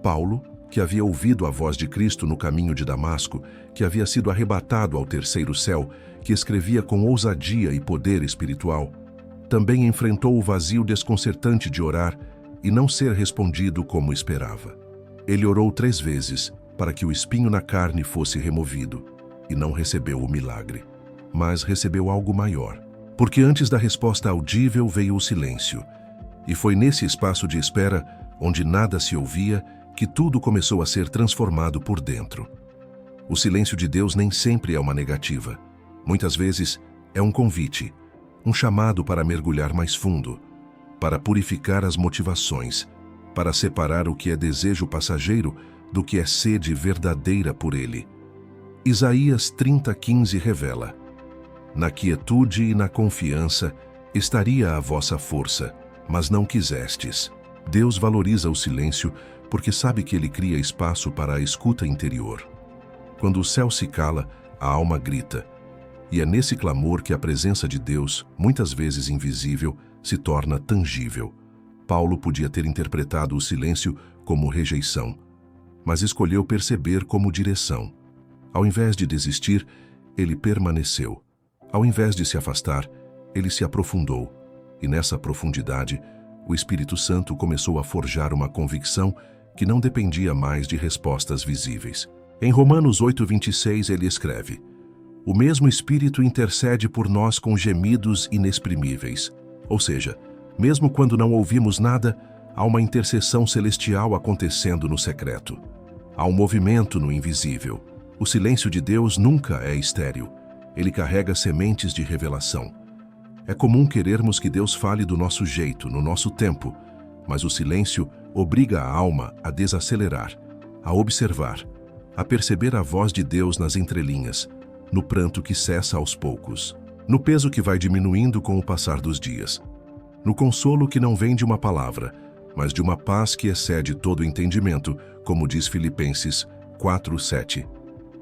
Paulo, que havia ouvido a voz de Cristo no caminho de Damasco, que havia sido arrebatado ao terceiro céu, que escrevia com ousadia e poder espiritual, também enfrentou o vazio desconcertante de orar e não ser respondido como esperava. Ele orou 3 vezes para que o espinho na carne fosse removido e não recebeu o milagre, mas recebeu algo maior. Porque antes da resposta audível veio o silêncio, e foi nesse espaço de espera, onde nada se ouvia, que tudo começou a ser transformado por dentro. O silêncio de Deus nem sempre é uma negativa. Muitas vezes é um convite, um chamado para mergulhar mais fundo, para purificar as motivações, para separar o que é desejo passageiro do que é sede verdadeira por Ele. Isaías 30:15 revela: na quietude e na confiança estaria a vossa força, mas não quisestes. Deus valoriza o silêncio porque sabe que ele cria espaço para a escuta interior. Quando o céu se cala, a alma grita. E é nesse clamor que a presença de Deus, muitas vezes invisível, se torna tangível. Paulo podia ter interpretado o silêncio como rejeição, mas escolheu perceber como direção. Ao invés de desistir, ele permaneceu. Ao invés de se afastar, ele se aprofundou. E nessa profundidade, o Espírito Santo começou a forjar uma convicção que não dependia mais de respostas visíveis. Em Romanos 8:26 ele escreve: "O mesmo Espírito intercede por nós com gemidos inexprimíveis." Ou seja, mesmo quando não ouvimos nada, há uma intercessão celestial acontecendo no secreto. Há um movimento no invisível. O silêncio de Deus nunca é estéril. Ele carrega sementes de revelação. É comum querermos que Deus fale do nosso jeito, no nosso tempo, mas o silêncio obriga a alma a desacelerar, a observar, a perceber a voz de Deus nas entrelinhas, no pranto que cessa aos poucos, no peso que vai diminuindo com o passar dos dias, no consolo que não vem de uma palavra, mas de uma paz que excede todo entendimento, como diz Filipenses 4:7.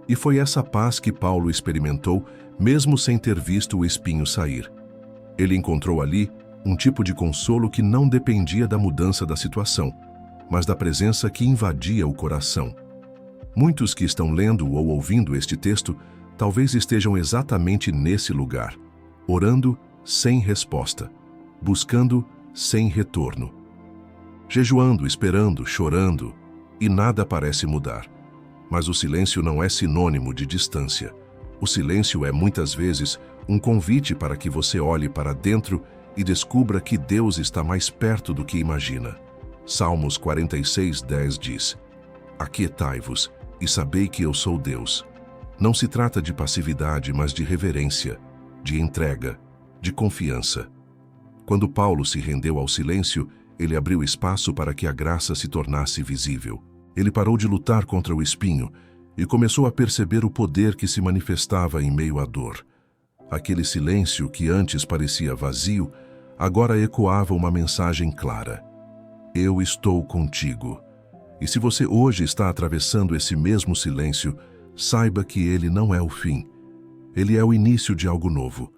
E foi essa paz que Paulo experimentou, mesmo sem ter visto o espinho sair. Ele encontrou ali um tipo de consolo que não dependia da mudança da situação, mas da presença que invadia o coração. Muitos que estão lendo ou ouvindo este texto talvez estejam exatamente nesse lugar, orando sem resposta, buscando sem retorno, jejuando, esperando, chorando, e nada parece mudar. Mas o silêncio não é sinônimo de distância. O silêncio é, muitas vezes, um convite para que você olhe para dentro e descubra que Deus está mais perto do que imagina. Salmos 46:10 diz: "Aquietai-vos e sabei que eu sou Deus." Não se trata de passividade, mas de reverência, de entrega, de confiança. Quando Paulo se rendeu ao silêncio, ele abriu espaço para que a graça se tornasse visível. Ele parou de lutar contra o espinho e começou a perceber o poder que se manifestava em meio à dor. Aquele silêncio que antes parecia vazio, agora ecoava uma mensagem clara: "Eu estou contigo." E se você hoje está atravessando esse mesmo silêncio, saiba que ele não é o fim. Ele é o início de algo novo.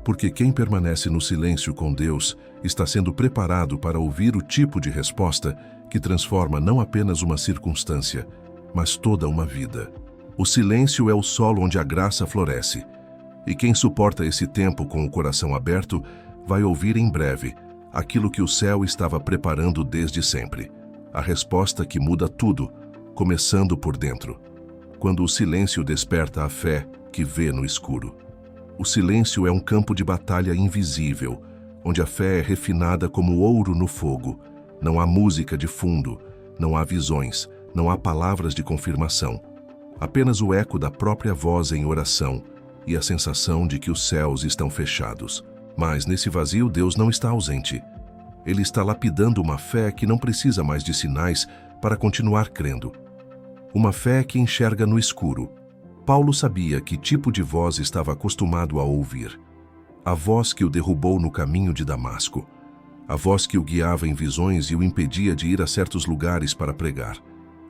Porque quem permanece no silêncio com Deus está sendo preparado para ouvir o tipo de resposta que transforma não apenas uma circunstância, mas toda uma vida. O silêncio é o solo onde a graça floresce. E quem suporta esse tempo com o coração aberto vai ouvir em breve aquilo que o céu estava preparando desde sempre. A resposta que muda tudo, começando por dentro. Quando o silêncio desperta a fé que vê no escuro. O silêncio é um campo de batalha invisível, onde a fé é refinada como ouro no fogo. Não há música de fundo, não há visões, não há palavras de confirmação. Apenas o eco da própria voz em oração e a sensação de que os céus estão fechados. Mas nesse vazio Deus não está ausente. Ele está lapidando uma fé que não precisa mais de sinais para continuar crendo. Uma fé que enxerga no escuro. Paulo sabia que tipo de voz estava acostumado a ouvir. A voz que o derrubou no caminho de Damasco. A voz que o guiava em visões e o impedia de ir a certos lugares para pregar.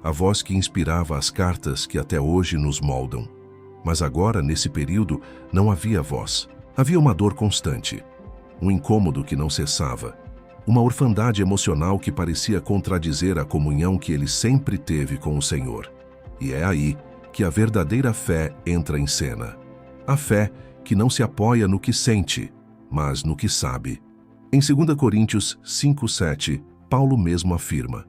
A voz que inspirava as cartas que até hoje nos moldam. Mas agora, nesse período, não havia voz. Havia uma dor constante, um incômodo que não cessava, uma orfandade emocional que parecia contradizer a comunhão que ele sempre teve com o Senhor. E é aí que a verdadeira fé entra em cena. A fé que não se apoia no que sente, mas no que sabe. Em 2 Coríntios 5:7, Paulo mesmo afirma: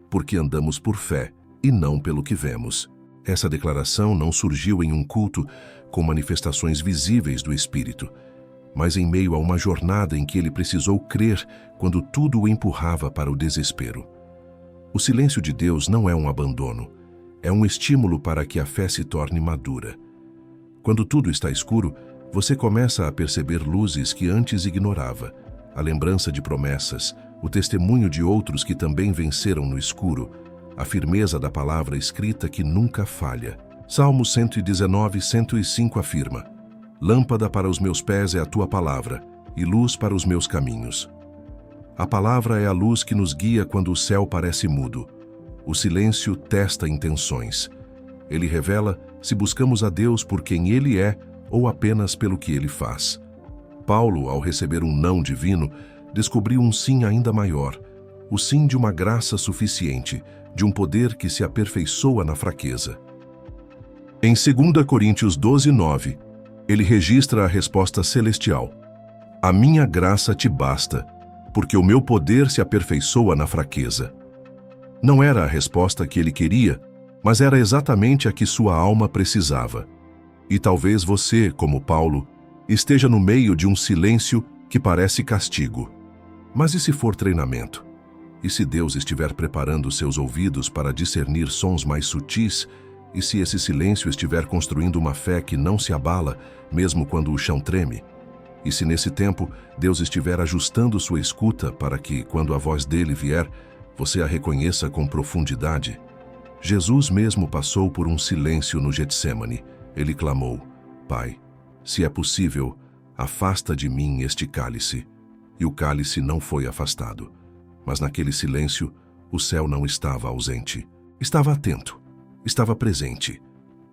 "Porque andamos por fé e não pelo que vemos." Essa declaração não surgiu em um culto com manifestações visíveis do Espírito, mas em meio a uma jornada em que ele precisou crer quando tudo o empurrava para o desespero. O silêncio de Deus não é um abandono, é um estímulo para que a fé se torne madura. Quando tudo está escuro, você começa a perceber luzes que antes ignorava, a lembrança de promessas, o testemunho de outros que também venceram no escuro, a firmeza da palavra escrita que nunca falha. Salmo 119:105 afirma: "Lâmpada para os meus pés é a tua palavra, e luz para os meus caminhos." A palavra é a luz que nos guia quando o céu parece mudo. O silêncio testa intenções. Ele revela se buscamos a Deus por quem Ele é ou apenas pelo que Ele faz. Paulo, ao receber um não divino, descobriu um sim ainda maior, o sim de uma graça suficiente, de um poder que se aperfeiçoa na fraqueza. Em 2 Coríntios 12:9, ele registra a resposta celestial: "A minha graça te basta, porque o meu poder se aperfeiçoa na fraqueza." Não era a resposta que ele queria, mas era exatamente a que sua alma precisava. E talvez você, como Paulo, esteja no meio de um silêncio que parece castigo. Mas e se for treinamento? E se Deus estiver preparando seus ouvidos para discernir sons mais sutis? E se esse silêncio estiver construindo uma fé que não se abala, mesmo quando o chão treme? E se nesse tempo Deus estiver ajustando sua escuta para que, quando a voz dele vier, você a reconheça com profundidade? Jesus mesmo passou por um silêncio no Getsêmani. Ele clamou: "Pai, se é possível, afasta de mim este cálice." E o cálice não foi afastado. Mas naquele silêncio, o céu não estava ausente. Estava atento, estava presente.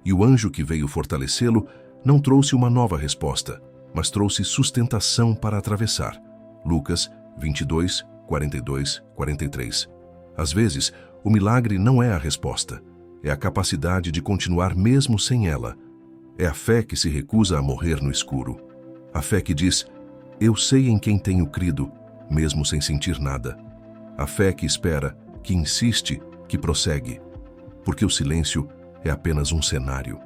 E o anjo que veio fortalecê-lo não trouxe uma nova resposta, mas trouxe sustentação para atravessar. Lucas 22, 42, 43. Às vezes, o milagre não é a resposta, é a capacidade de continuar mesmo sem ela. É a fé que se recusa a morrer no escuro. A fé que diz: "Eu sei em quem tenho crido, mesmo sem sentir nada." A fé que espera, que insiste, que prossegue. Porque o silêncio é apenas um cenário.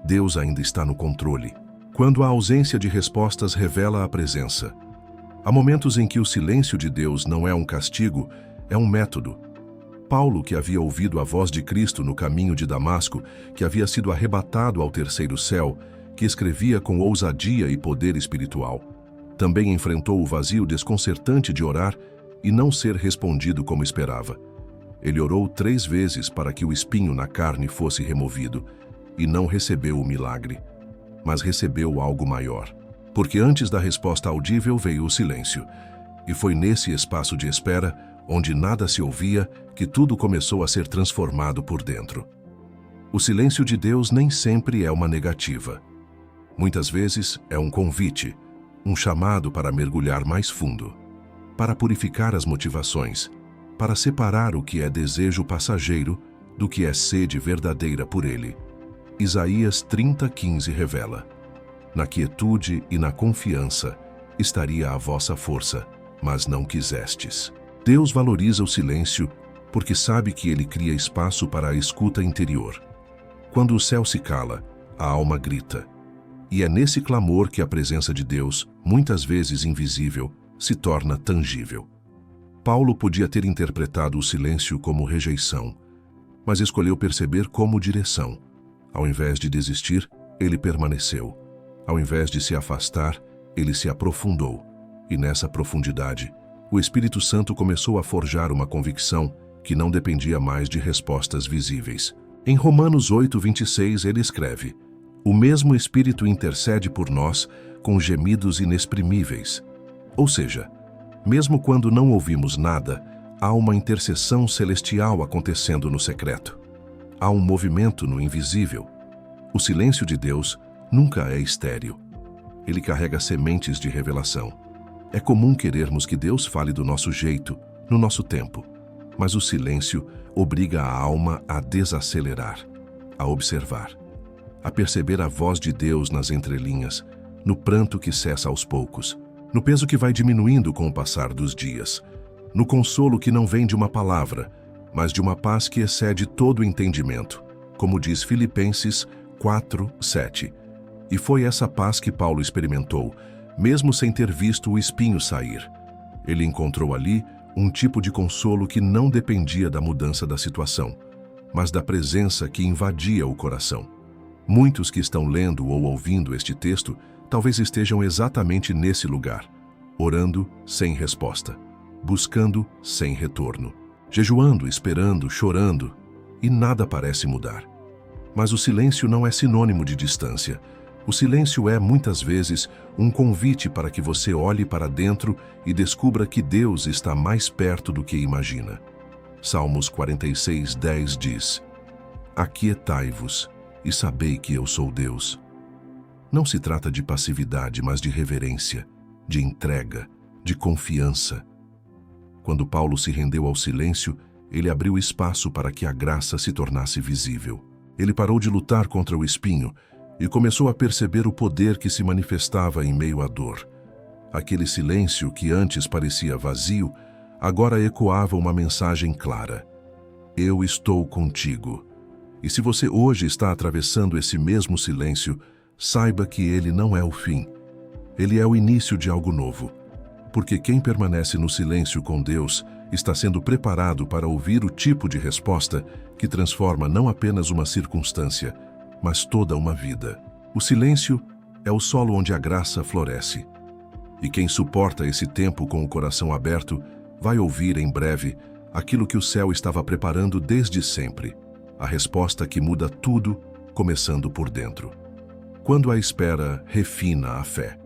Deus ainda está no controle. Quando a ausência de respostas revela a presença. Há momentos em que o silêncio de Deus não é um castigo, é um método. Paulo, que havia ouvido a voz de Cristo no caminho de Damasco, que havia sido arrebatado ao terceiro céu, que escrevia com ousadia e poder espiritual, também enfrentou o vazio desconcertante de orar e não ser respondido como esperava. Ele orou 3 vezes para que o espinho na carne fosse removido e não recebeu o milagre, mas recebeu algo maior. Porque antes da resposta audível veio o silêncio, e foi nesse espaço de espera, onde nada se ouvia, que tudo começou a ser transformado por dentro. O silêncio de Deus nem sempre é uma negativa. Muitas vezes é um convite, um chamado para mergulhar mais fundo, para purificar as motivações, para separar o que é desejo passageiro do que é sede verdadeira por Ele. Isaías 30:15 revela: "Na quietude e na confiança estaria a vossa força, mas não quisestes." Deus valoriza o silêncio porque sabe que Ele cria espaço para a escuta interior. Quando o céu se cala, a alma grita. E é nesse clamor que a presença de Deus, muitas vezes invisível, se torna tangível. Paulo podia ter interpretado o silêncio como rejeição, mas escolheu perceber como direção. Ao invés de desistir, ele permaneceu. Ao invés de se afastar, ele se aprofundou. E nessa profundidade, o Espírito Santo começou a forjar uma convicção que não dependia mais de respostas visíveis. Em Romanos 8:26 ele escreve: "O mesmo Espírito intercede por nós com gemidos inexprimíveis." Ou seja, mesmo quando não ouvimos nada, há uma intercessão celestial acontecendo no secreto. Há um movimento no invisível. O silêncio de Deus nunca é estéril. Ele carrega sementes de revelação. É comum querermos que Deus fale do nosso jeito, no nosso tempo, mas o silêncio obriga a alma a desacelerar, a observar, a perceber a voz de Deus nas entrelinhas, no pranto que cessa aos poucos, no peso que vai diminuindo com o passar dos dias, no consolo que não vem de uma palavra, mas de uma paz que excede todo o entendimento, como diz Filipenses 4:7. E foi essa paz que Paulo experimentou, mesmo sem ter visto o espinho sair. Ele encontrou ali um tipo de consolo que não dependia da mudança da situação, mas da presença que invadia o coração. Muitos que estão lendo ou ouvindo este texto talvez estejam exatamente nesse lugar, orando sem resposta, buscando sem retorno, jejuando, esperando, chorando, e nada parece mudar. Mas o silêncio não é sinônimo de distância, O silêncio é, muitas vezes, um convite para que você olhe para dentro e descubra que Deus está mais perto do que imagina. Salmos 46:10 diz: Aquietai-vos e sabei que eu sou Deus. Não se trata de passividade, mas de reverência, de entrega, de confiança. Quando Paulo se rendeu ao silêncio, ele abriu espaço para que a graça se tornasse visível. Ele parou de lutar contra o espinho e começou a perceber o poder que se manifestava em meio à dor. Aquele silêncio que antes parecia vazio, agora ecoava uma mensagem clara: Eu estou contigo. E se você hoje está atravessando esse mesmo silêncio, saiba que ele não é o fim. Ele é o início de algo novo. Porque quem permanece no silêncio com Deus está sendo preparado para ouvir o tipo de resposta que transforma não apenas uma circunstância, mas toda uma vida. O silêncio é o solo onde a graça floresce. E quem suporta esse tempo com o coração aberto vai ouvir em breve aquilo que o céu estava preparando desde sempre. A resposta que muda tudo, começando por dentro. Quando a espera refina a fé.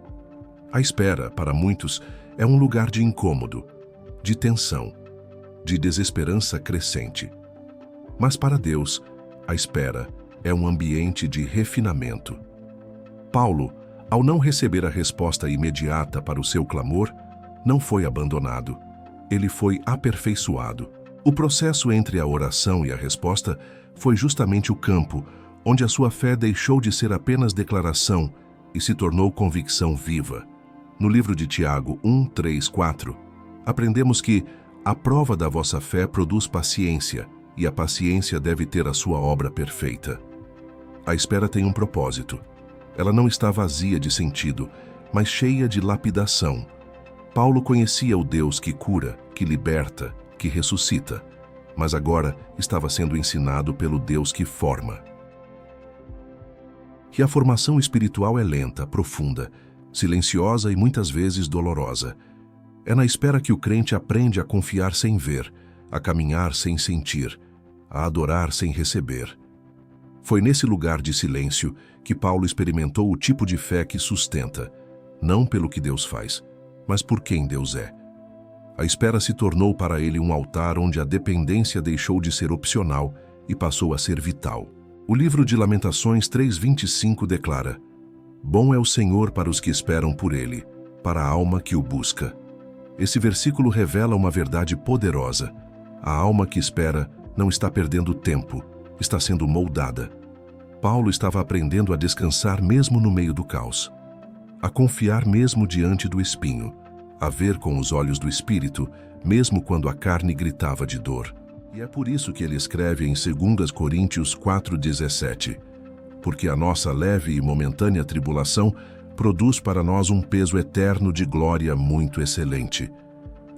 A espera, para muitos, é um lugar de incômodo, de tensão, de desesperança crescente. Mas para Deus, a espera é um ambiente de refinamento. Paulo, ao não receber a resposta imediata para o seu clamor, não foi abandonado. Ele foi aperfeiçoado. O processo entre a oração e a resposta foi justamente o campo onde a sua fé deixou de ser apenas declaração e se tornou convicção viva. No livro de Tiago 1:3-4, aprendemos que a prova da vossa fé produz paciência, e a paciência deve ter a sua obra perfeita. A espera tem um propósito. Ela não está vazia de sentido, mas cheia de lapidação. Paulo conhecia o Deus que cura, que liberta, que ressuscita, mas agora estava sendo ensinado pelo Deus que forma. E a formação espiritual é lenta, profunda, silenciosa e muitas vezes dolorosa. É na espera que o crente aprende a confiar sem ver, a caminhar sem sentir, a adorar sem receber. Foi nesse lugar de silêncio que Paulo experimentou o tipo de fé que sustenta, não pelo que Deus faz, mas por quem Deus é. A espera se tornou para ele um altar onde a dependência deixou de ser opcional e passou a ser vital. O livro de Lamentações 3:25 declara: Bom é o Senhor para os que esperam por Ele, para a alma que o busca. Esse versículo revela uma verdade poderosa. A alma que espera não está perdendo tempo, está sendo moldada. Paulo estava aprendendo a descansar mesmo no meio do caos, a confiar mesmo diante do espinho, a ver com os olhos do Espírito, mesmo quando a carne gritava de dor. E é por isso que ele escreve em 2 Coríntios 4:17, porque a nossa leve e momentânea tribulação produz para nós um peso eterno de glória muito excelente.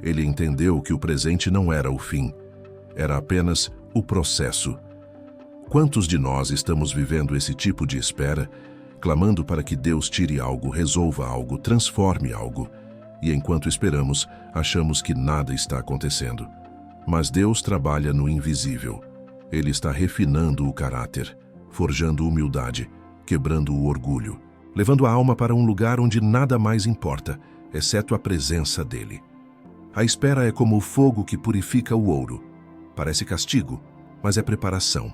Ele entendeu que o presente não era o fim, era apenas o processo. Quantos de nós estamos vivendo esse tipo de espera, clamando para que Deus tire algo, resolva algo, transforme algo, e enquanto esperamos, achamos que nada está acontecendo? Mas Deus trabalha no invisível. Ele está refinando o caráter, forjando humildade, quebrando o orgulho, levando a alma para um lugar onde nada mais importa, exceto a presença dele. A espera é como o fogo que purifica o ouro. Parece castigo, mas é preparação.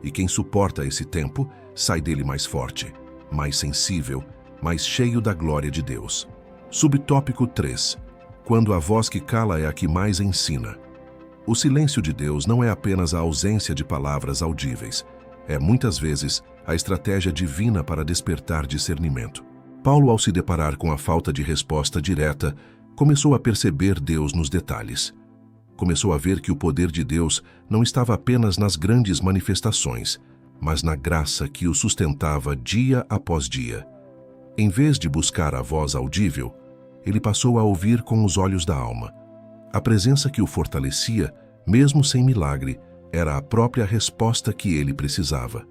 E quem suporta esse tempo sai dele mais forte, mais sensível, mais cheio da glória de Deus. Subtópico 3. Quando a voz que cala é a que mais ensina. O silêncio de Deus não é apenas a ausência de palavras audíveis. É, muitas vezes, a estratégia divina para despertar discernimento. Paulo, ao se deparar com a falta de resposta direta, começou a perceber Deus nos detalhes. Começou a ver que o poder de Deus não estava apenas nas grandes manifestações, mas na graça que o sustentava dia após dia. Em vez de buscar a voz audível, ele passou a ouvir com os olhos da alma. A presença que o fortalecia, mesmo sem milagre, era a própria resposta que ele precisava.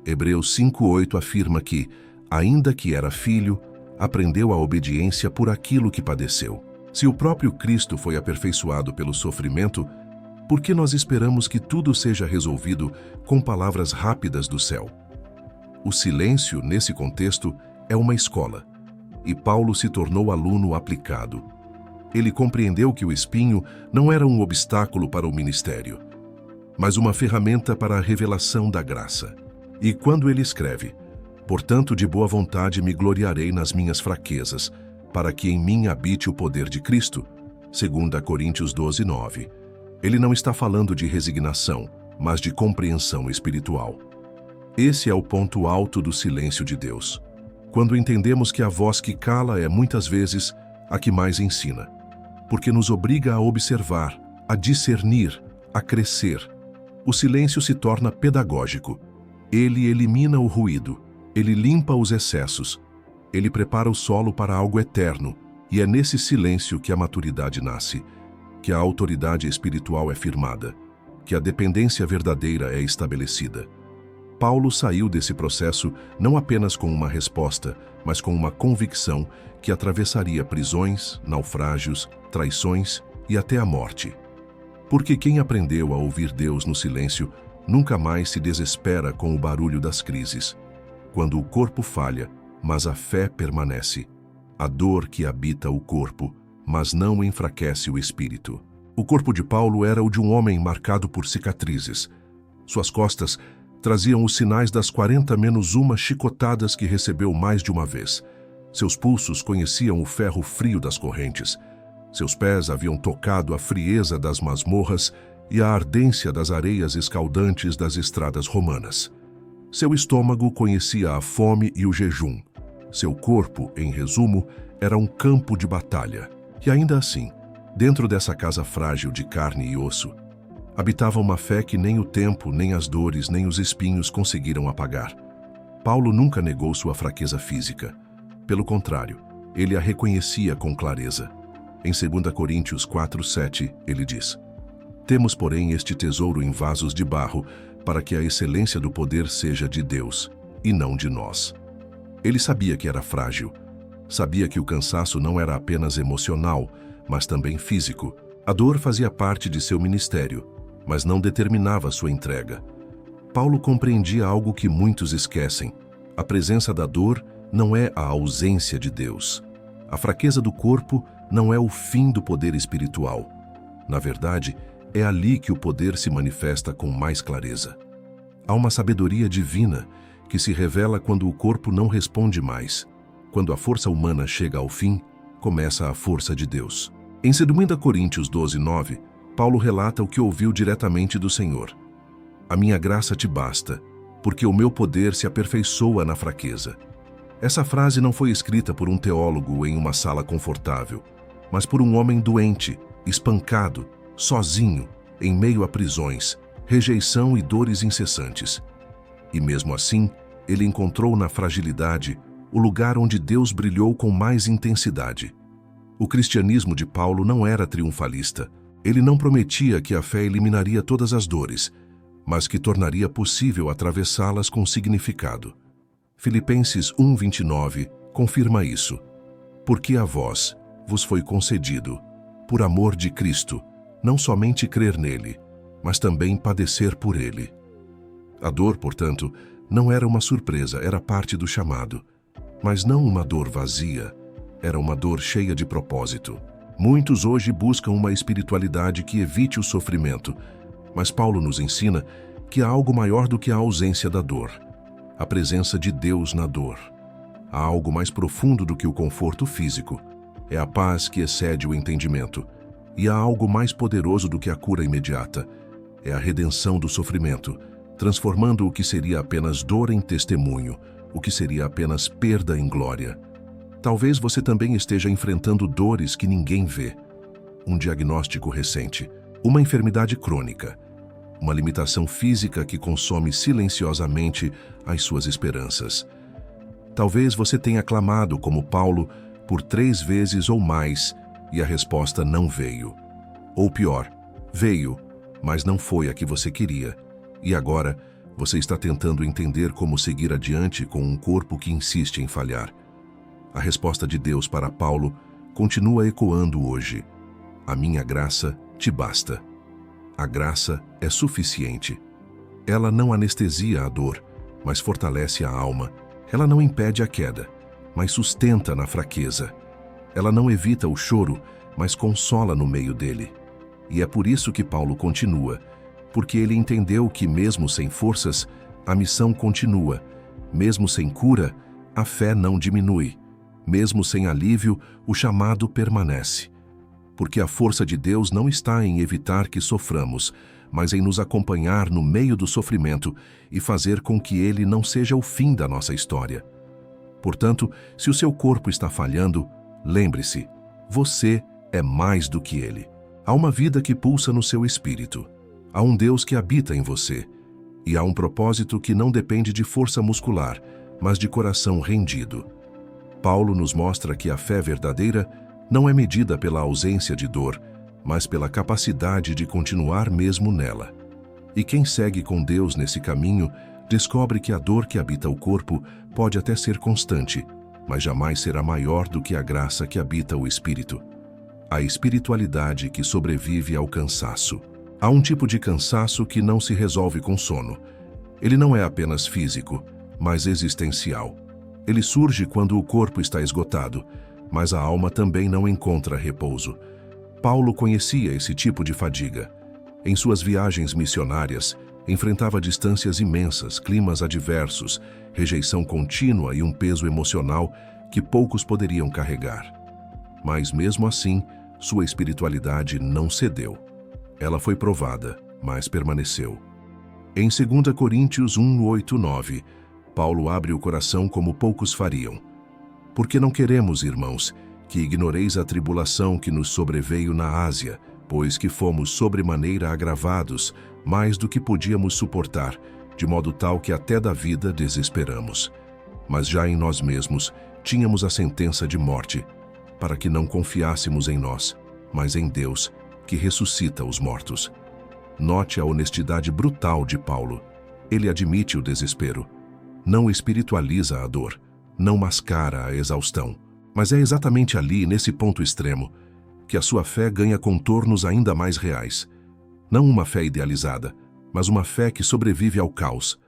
Hebreus 5:8 afirma que, ainda que era filho, aprendeu a obediência por aquilo que padeceu. Se o próprio Cristo foi aperfeiçoado pelo sofrimento, por que nós esperamos que tudo seja resolvido com palavras rápidas do céu? O silêncio, nesse contexto, é uma escola. E Paulo se tornou aluno aplicado. Ele compreendeu que o espinho não era um obstáculo para o ministério, mas uma ferramenta para a revelação da graça. E quando ele escreve: "Portanto, de boa vontade me gloriarei nas minhas fraquezas, para que em mim habite o poder de Cristo", 2 Coríntios 12:9, ele não está falando de resignação, mas de compreensão espiritual. Esse é o ponto alto do silêncio de Deus. Quando entendemos que a voz que cala é, muitas vezes, a que mais ensina, porque nos obriga a observar, a discernir, a crescer. O silêncio se torna pedagógico. Ele elimina o ruído, ele limpa os excessos, ele prepara o solo para algo eterno, e é nesse silêncio que a maturidade nasce, que a autoridade espiritual é firmada, que a dependência verdadeira é estabelecida. Paulo saiu desse processo não apenas com uma resposta, mas com uma convicção que atravessaria prisões, naufrágios, traições e até a morte. Porque quem aprendeu a ouvir Deus no silêncio nunca mais se desespera com o barulho das crises. Quando o corpo falha, mas a fé permanece. A dor que habita o corpo, mas não enfraquece o espírito. O corpo de Paulo era o de um homem marcado por cicatrizes. Suas costas traziam os sinais das 40-1 chicotadas que recebeu mais de uma vez. Seus pulsos conheciam o ferro frio das correntes. Seus pés haviam tocado a frieza das masmorras e a ardência das areias escaldantes das estradas romanas. Seu estômago conhecia a fome e o jejum. Seu corpo, em resumo, era um campo de batalha. E ainda assim, dentro dessa casa frágil de carne e osso, habitava uma fé que nem o tempo, nem as dores, nem os espinhos conseguiram apagar. Paulo nunca negou sua fraqueza física. Pelo contrário, ele a reconhecia com clareza. Em 2 Coríntios 4:7, ele diz: "Temos, porém, este tesouro em vasos de barro, para que a excelência do poder seja de Deus, e não de nós." Ele sabia que era frágil. Sabia que o cansaço não era apenas emocional, mas também físico. A dor fazia parte de seu ministério, mas não determinava sua entrega. Paulo compreendia algo que muitos esquecem. A presença da dor não é a ausência de Deus. A fraqueza do corpo não é o fim do poder espiritual. Na verdade, é ali que o poder se manifesta com mais clareza. Há uma sabedoria divina que se revela quando o corpo não responde mais. Quando a força humana chega ao fim, começa a força de Deus. Em 2 Coríntios 12:9, Paulo relata o que ouviu diretamente do Senhor: "A minha graça te basta, porque o meu poder se aperfeiçoa na fraqueza." Essa frase não foi escrita por um teólogo em uma sala confortável, mas por um homem doente, espancado, sozinho, em meio a prisões, rejeição e dores incessantes. E mesmo assim, ele encontrou na fragilidade o lugar onde Deus brilhou com mais intensidade. O cristianismo de Paulo não era triunfalista. Ele não prometia que a fé eliminaria todas as dores, mas que tornaria possível atravessá-las com significado. Filipenses 1:29 confirma isso. "Porque a vós vos foi concedido, por amor de Cristo, não somente crer nele, mas também padecer por ele." A dor, portanto, não era uma surpresa, era parte do chamado. Mas não uma dor vazia, era uma dor cheia de propósito. Muitos hoje buscam uma espiritualidade que evite o sofrimento, mas Paulo nos ensina que há algo maior do que a ausência da dor, a presença de Deus na dor. Há algo mais profundo do que o conforto físico, é a paz que excede o entendimento. E há algo mais poderoso do que a cura imediata, é a redenção do sofrimento, transformando o que seria apenas dor em testemunho, o que seria apenas perda em glória. Talvez você também esteja enfrentando dores que ninguém vê. Um diagnóstico recente, uma enfermidade crônica, uma limitação física que consome silenciosamente as suas esperanças. Talvez você tenha clamado como Paulo por 3 vezes ou mais e a resposta não veio. Ou pior, veio, mas não foi a que você queria. E agora, você está tentando entender como seguir adiante com um corpo que insiste em falhar. A resposta de Deus para Paulo continua ecoando hoje: "A minha graça te basta." A graça é suficiente. Ela não anestesia a dor, mas fortalece a alma. Ela não impede a queda, mas sustenta na fraqueza. Ela não evita o choro, mas consola no meio dele. E é por isso que Paulo continua, porque ele entendeu que mesmo sem forças, a missão continua. Mesmo sem cura, a fé não diminui. Mesmo sem alívio, o chamado permanece. Porque a força de Deus não está em evitar que soframos, mas em nos acompanhar no meio do sofrimento e fazer com que ele não seja o fim da nossa história. Portanto, se o seu corpo está falhando, lembre-se, você é mais do que ele. Há uma vida que pulsa no seu espírito. Há um Deus que habita em você. E há um propósito que não depende de força muscular, mas de coração rendido. Paulo nos mostra que a fé verdadeira não é medida pela ausência de dor, mas pela capacidade de continuar mesmo nela. E quem segue com Deus nesse caminho descobre que a dor que habita o corpo pode até ser constante, mas jamais será maior do que a graça que habita o espírito. A espiritualidade que sobrevive ao cansaço. Há um tipo de cansaço que não se resolve com sono. Ele não é apenas físico, mas existencial. Ele surge quando o corpo está esgotado, mas a alma também não encontra repouso. Paulo conhecia esse tipo de fadiga. Em suas viagens missionárias, enfrentava distâncias imensas, climas adversos, rejeição contínua e um peso emocional que poucos poderiam carregar. Mas mesmo assim, sua espiritualidade não cedeu. Ela foi provada, mas permaneceu. Em 2 Coríntios 1, 8, 9, Paulo abre o coração como poucos fariam. Porque não queremos, irmãos, que ignoreis a tribulação que nos sobreveio na Ásia, pois que fomos sobremaneira agravados, mais do que podíamos suportar, de modo tal que até da vida desesperamos. Mas já em nós mesmos tínhamos a sentença de morte, para que não confiássemos em nós, mas em Deus, que ressuscita os mortos. Note a honestidade brutal de Paulo. Ele admite o desespero. Não espiritualiza a dor, não mascara a exaustão. Mas é exatamente ali, nesse ponto extremo, que a sua fé ganha contornos ainda mais reais. Não uma fé idealizada, mas uma fé que sobrevive ao caos.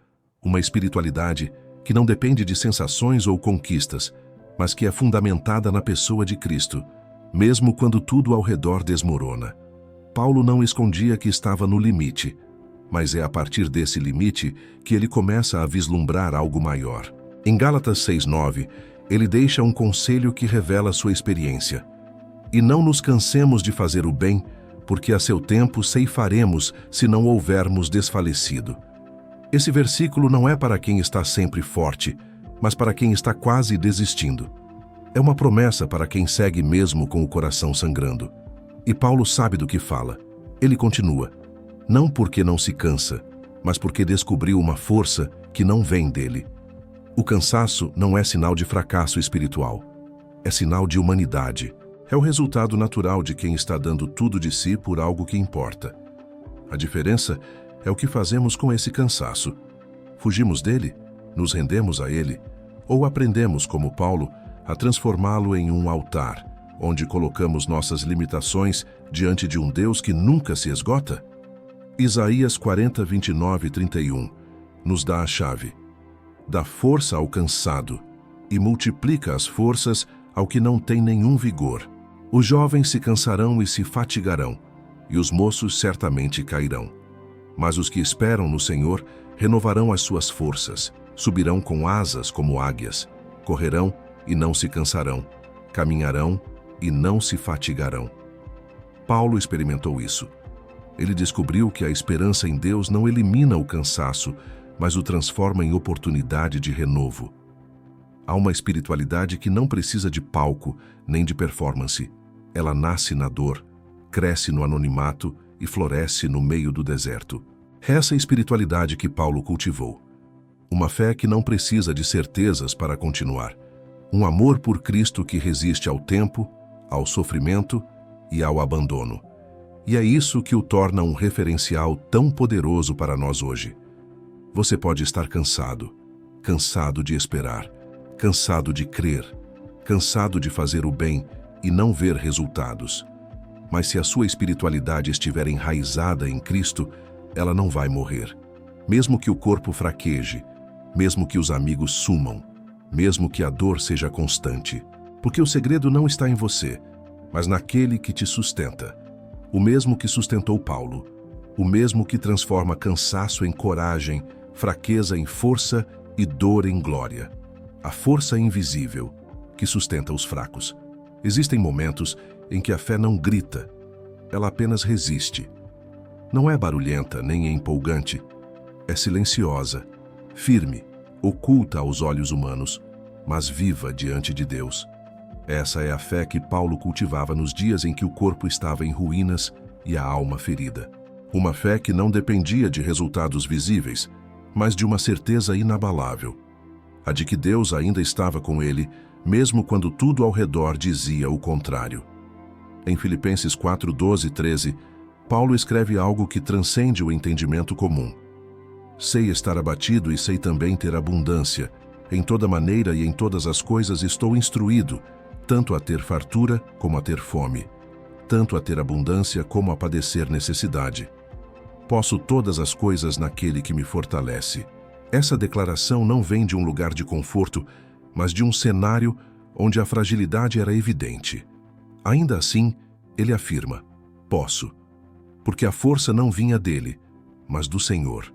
Uma espiritualidade que não depende de sensações ou conquistas, mas que é fundamentada na pessoa de Cristo, mesmo quando tudo ao redor desmorona. Paulo não escondia que estava no limite, mas é a partir desse limite que ele começa a vislumbrar algo maior. Em Gálatas 6:9, ele deixa um conselho que revela sua experiência. E não nos cansemos de fazer o bem, porque a seu tempo ceifaremos se não houvermos desfalecido. Esse versículo não é para quem está sempre forte, mas para quem está quase desistindo. É uma promessa para quem segue mesmo com o coração sangrando. E Paulo sabe do que fala. Ele continua, não porque não se cansa, mas porque descobriu uma força que não vem dele. O cansaço não é sinal de fracasso espiritual. É sinal de humanidade. É o resultado natural de quem está dando tudo de si por algo que importa. A diferença é o que fazemos com esse cansaço. Fugimos dele? Nos rendemos a ele? Ou aprendemos, como Paulo, a transformá-lo em um altar, onde colocamos nossas limitações diante de um Deus que nunca se esgota? Isaías 40, 29 e 31 nos dá a chave. Dá força ao cansado e multiplica as forças ao que não tem nenhum vigor. Os jovens se cansarão e se fatigarão, e os moços certamente cairão. Mas os que esperam no Senhor renovarão as suas forças, subirão com asas como águias, correrão e não se cansarão, caminharão e não se fatigarão. Paulo experimentou isso. Ele descobriu que a esperança em Deus não elimina o cansaço, mas o transforma em oportunidade de renovo. Há uma espiritualidade que não precisa de palco nem de performance. Ela nasce na dor, cresce no anonimato e floresce no meio do deserto. Essa espiritualidade que Paulo cultivou. Uma fé que não precisa de certezas para continuar. Um amor por Cristo que resiste ao tempo, ao sofrimento e ao abandono. E é isso que o torna um referencial tão poderoso para nós hoje. Você pode estar cansado, cansado de esperar, cansado de crer, cansado de fazer o bem e não ver resultados. Mas se a sua espiritualidade estiver enraizada em Cristo, ela não vai morrer. Mesmo que o corpo fraqueje, mesmo que os amigos sumam, mesmo que a dor seja constante. Porque o segredo não está em você, mas naquele que te sustenta. O mesmo que sustentou Paulo, o mesmo que transforma cansaço em coragem, fraqueza em força e dor em glória. A força invisível que sustenta os fracos. Existem momentos em que a fé não grita, ela apenas resiste. Não é barulhenta nem empolgante, é silenciosa, firme, oculta aos olhos humanos, mas viva diante de Deus. Essa é a fé que Paulo cultivava nos dias em que o corpo estava em ruínas e a alma ferida. Uma fé que não dependia de resultados visíveis, mas de uma certeza inabalável. A de que Deus ainda estava com ele, mesmo quando tudo ao redor dizia o contrário. Em Filipenses 4, 12 e 13, Paulo escreve algo que transcende o entendimento comum. Sei estar abatido e sei também ter abundância. Em toda maneira e em todas as coisas estou instruído, tanto a ter fartura como a ter fome, tanto a ter abundância como a padecer necessidade. Posso todas as coisas naquele que me fortalece. Essa declaração não vem de um lugar de conforto, mas de um cenário onde a fragilidade era evidente. Ainda assim, ele afirma: posso, porque a força não vinha dele, mas do Senhor.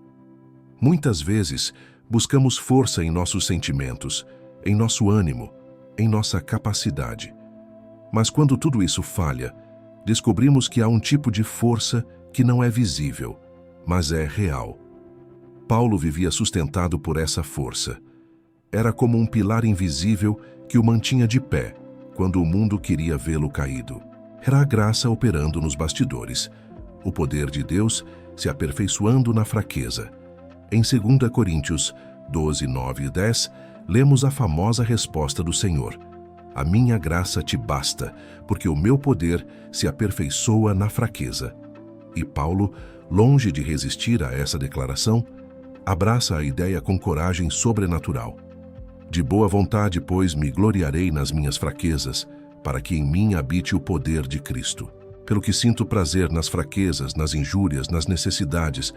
Muitas vezes, buscamos força em nossos sentimentos, em nosso ânimo, em nossa capacidade. Mas quando tudo isso falha, descobrimos que há um tipo de força que não é visível, mas é real. Paulo vivia sustentado por essa força. Era como um pilar invisível que o mantinha de pé, quando o mundo queria vê-lo caído. Era a graça operando nos bastidores, o poder de Deus se aperfeiçoando na fraqueza. Em 2 Coríntios 12, 9 e 10, lemos a famosa resposta do Senhor: a minha graça te basta, porque o meu poder se aperfeiçoa na fraqueza. E Paulo, longe de resistir a essa declaração, abraça a ideia com coragem sobrenatural. De boa vontade, pois, me gloriarei nas minhas fraquezas, para que em mim habite o poder de Cristo. Pelo que sinto prazer nas fraquezas, nas injúrias, nas necessidades,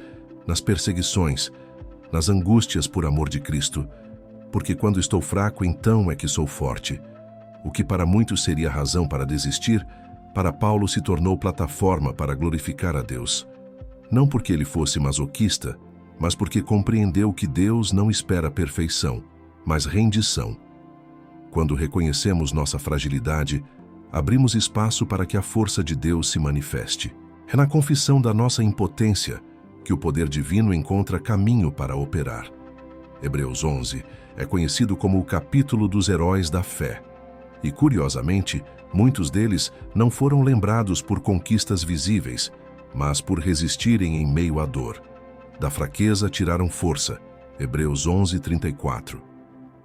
nas perseguições, nas angústias por amor de Cristo, porque quando estou fraco, então é que sou forte. O que para muitos seria razão para desistir, para Paulo se tornou plataforma para glorificar a Deus. Não porque ele fosse masoquista, mas porque compreendeu que Deus não espera perfeição, mas rendição. Quando reconhecemos nossa fragilidade, abrimos espaço para que a força de Deus se manifeste. É na confissão da nossa impotência que o poder divino encontra caminho para operar. Hebreus 11 é conhecido como o capítulo dos heróis da fé. E, curiosamente, muitos deles não foram lembrados por conquistas visíveis, mas por resistirem em meio à dor. Da fraqueza tiraram força. Hebreus 11, 34.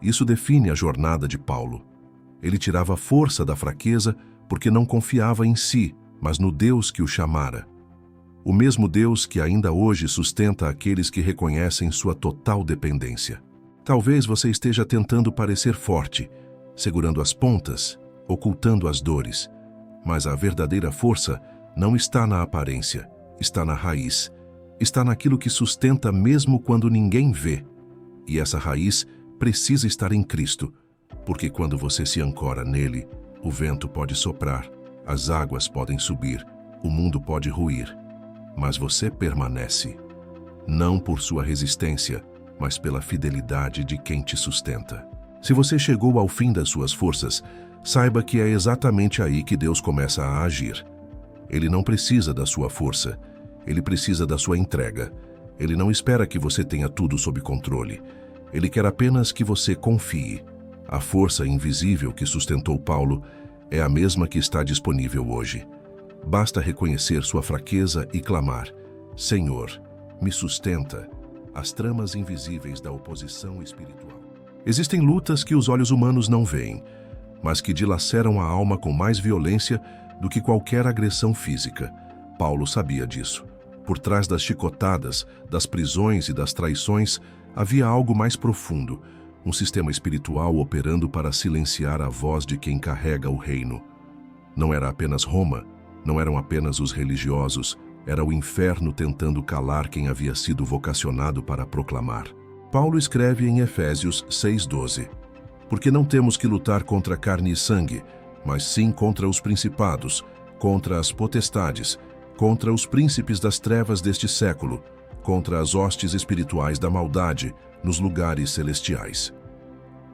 Isso define a jornada de Paulo. Ele tirava força da fraqueza porque não confiava em si, mas no Deus que o chamara. O mesmo Deus que ainda hoje sustenta aqueles que reconhecem sua total dependência. Talvez você esteja tentando parecer forte, segurando as pontas, ocultando as dores, mas a verdadeira força não está na aparência, está na raiz, está naquilo que sustenta mesmo quando ninguém vê. E essa raiz precisa estar em Cristo, porque quando você se ancora nele, o vento pode soprar, as águas podem subir, o mundo pode ruir, mas você permanece, não por sua resistência, mas pela fidelidade de quem te sustenta. Se você chegou ao fim das suas forças, saiba que é exatamente aí que Deus começa a agir. Ele não precisa da sua força, ele precisa da sua entrega. Ele não espera que você tenha tudo sob controle. Ele quer apenas que você confie. A força invisível que sustentou Paulo é a mesma que está disponível hoje. Basta reconhecer sua fraqueza e clamar: Senhor, me sustenta. As tramas invisíveis da oposição espiritual. Existem lutas que os olhos humanos não veem, mas que dilaceram a alma com mais violência do que qualquer agressão física. Paulo sabia disso. Por trás das chicotadas, das prisões e das traições, havia algo mais profundo, um sistema espiritual operando para silenciar a voz de quem carrega o reino. Não era apenas Roma, não eram apenas os religiosos, era o inferno tentando calar quem havia sido vocacionado para proclamar. Paulo escreve em Efésios 6:12: Porque não temos que lutar contra carne e sangue, mas sim contra os principados, contra as potestades, contra os príncipes das trevas deste século, contra as hostes espirituais da maldade nos lugares celestiais.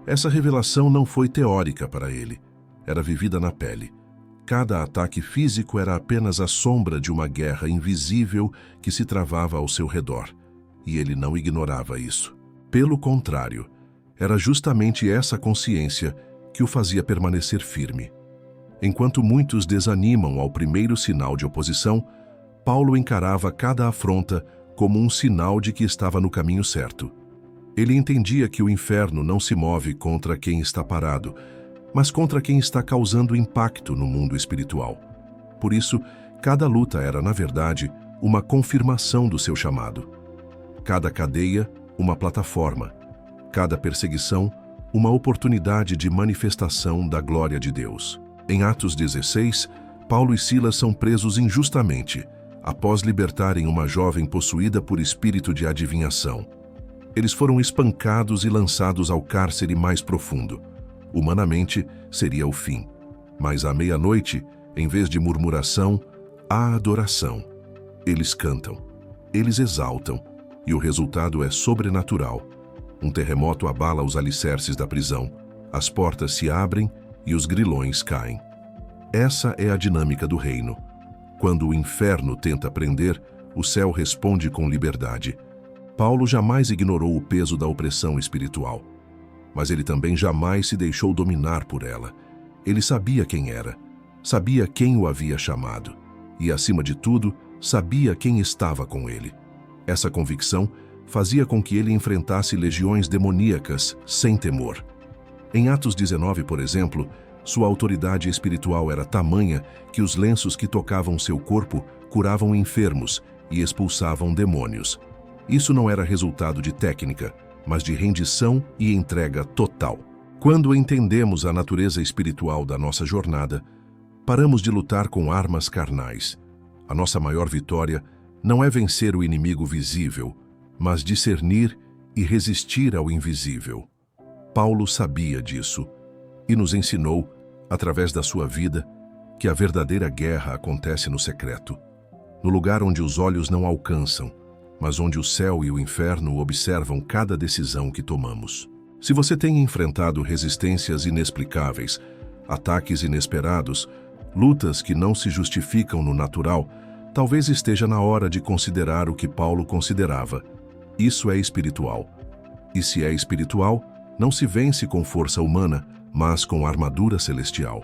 Essa revelação não foi teórica para ele, era vivida na pele. Cada ataque físico era apenas a sombra de uma guerra invisível que se travava ao seu redor, e ele não ignorava isso. Pelo contrário, era justamente essa consciência que o fazia permanecer firme. Enquanto muitos desanimam ao primeiro sinal de oposição, Paulo encarava cada afronta como um sinal de que estava no caminho certo. Ele entendia que o inferno não se move contra quem está parado, mas contra quem está causando impacto no mundo espiritual. Por isso, cada luta era, na verdade, uma confirmação do seu chamado. Cada cadeia, uma plataforma. Cada perseguição, uma oportunidade de manifestação da glória de Deus. Em Atos 16, Paulo e Silas são presos injustamente, após libertarem uma jovem possuída por espírito de adivinhação. Eles foram espancados e lançados ao cárcere mais profundo. Humanamente, seria o fim. Mas à meia-noite, em vez de murmuração, há adoração. Eles cantam, eles exaltam, e o resultado é sobrenatural. Um terremoto abala os alicerces da prisão, as portas se abrem e os grilhões caem. Essa é a dinâmica do reino. Quando o inferno tenta prender, o céu responde com liberdade. Paulo jamais ignorou o peso da opressão espiritual. Mas ele também jamais se deixou dominar por ela. Ele sabia quem era, sabia quem o havia chamado, e, acima de tudo, sabia quem estava com ele. Essa convicção fazia com que ele enfrentasse legiões demoníacas sem temor. Em Atos 19, por exemplo, sua autoridade espiritual era tamanha que os lenços que tocavam seu corpo curavam enfermos e expulsavam demônios. Isso não era resultado de técnica, mas de rendição e entrega total. Quando entendemos a natureza espiritual da nossa jornada, paramos de lutar com armas carnais. A nossa maior vitória não é vencer o inimigo visível, mas discernir e resistir ao invisível. Paulo sabia disso e nos ensinou, através da sua vida, que a verdadeira guerra acontece no secreto, no lugar onde os olhos não alcançam, mas onde o céu e o inferno observam cada decisão que tomamos. Se você tem enfrentado resistências inexplicáveis, ataques inesperados, lutas que não se justificam no natural, talvez esteja na hora de considerar o que Paulo considerava. Isso é espiritual. E se é espiritual, não se vence com força humana, mas com armadura celestial.